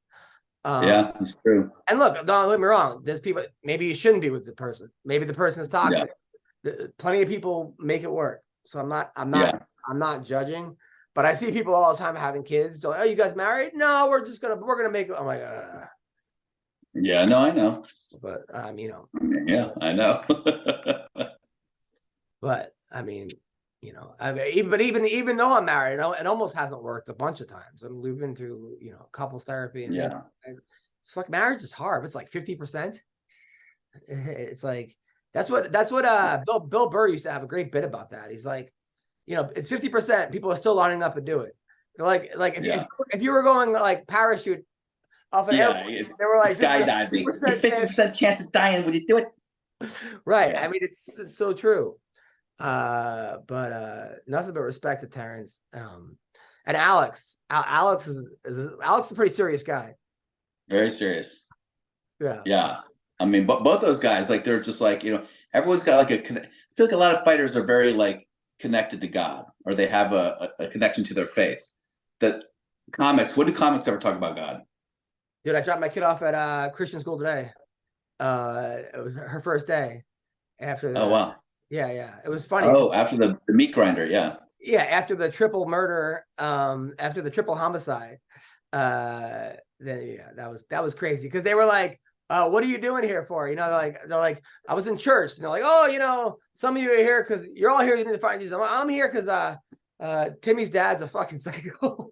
Yeah, that's true. And look, don't get me wrong. There's people, maybe you shouldn't be with the person. Maybe the person is toxic. Plenty of people make it work. So I'm not judging, but I see people all the time having kids. Oh, you guys married? No, we're gonna make it. I'm like, yeah, no, I know. But you know. Yeah, I know. But I mean, you know, even though I'm married, it almost hasn't worked a bunch of times. I mean, we've been through, you know, couples therapy, and it's fucking marriage is hard. It's like 50%. It's like that's what Bill Burr used to have a great bit about that. He's like, you know, it's 50%. People are still lining up and do it. Like if you were going like parachute off an airplane, they were like skydiving. 50% chance of dying. Would you do it? Right. I mean, it's so true. But nothing but respect to Terrance. And Alex. Alex is a pretty serious guy. Very serious. Yeah. Yeah. I mean, but both those guys, like, they're just like, you know, everyone's got like I feel like a lot of fighters are very like connected to God, or they have a connection to their faith. That what do comics ever talk about God? Dude, I dropped my kid off at Christian school today. It was her first day after that. Oh, wow. Yeah. It was funny. Oh, after the meat grinder. Yeah. Yeah. After the triple murder, after the triple homicide. That was crazy. Because they were like, what are you doing here for? You know, they're like, I was in church. And they're like, oh, you know, some of you are here because you're all here to find Jesus. I'm here because Timmy's dad's a fucking psycho.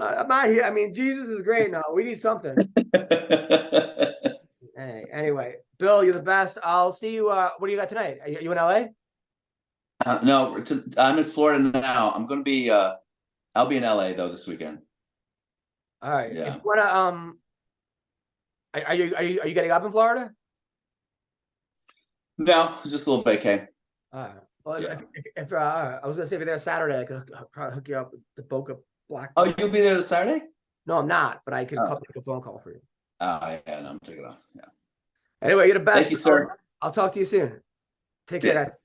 I'm not here. I mean, Jesus is great. No, we need something. Hey, anyway, Bill, you're the best. I'll see you. What do you got tonight? Are you in LA? No, I'm in Florida now. I'm going to be. I'll be in LA though this weekend. All right. Yeah. If you wanna, are you getting up in Florida? No, just a little vacay. Well, if I was gonna say if you're there Saturday, I could probably hook you up with the Boca Black. Oh, you'll be there this Saturday? No, I'm not, but I could make a phone call for you. Oh yeah, no, I'm taking off. Yeah. Anyway, you're the best. Thank you, sir. I'll talk to you soon. Take care, guys.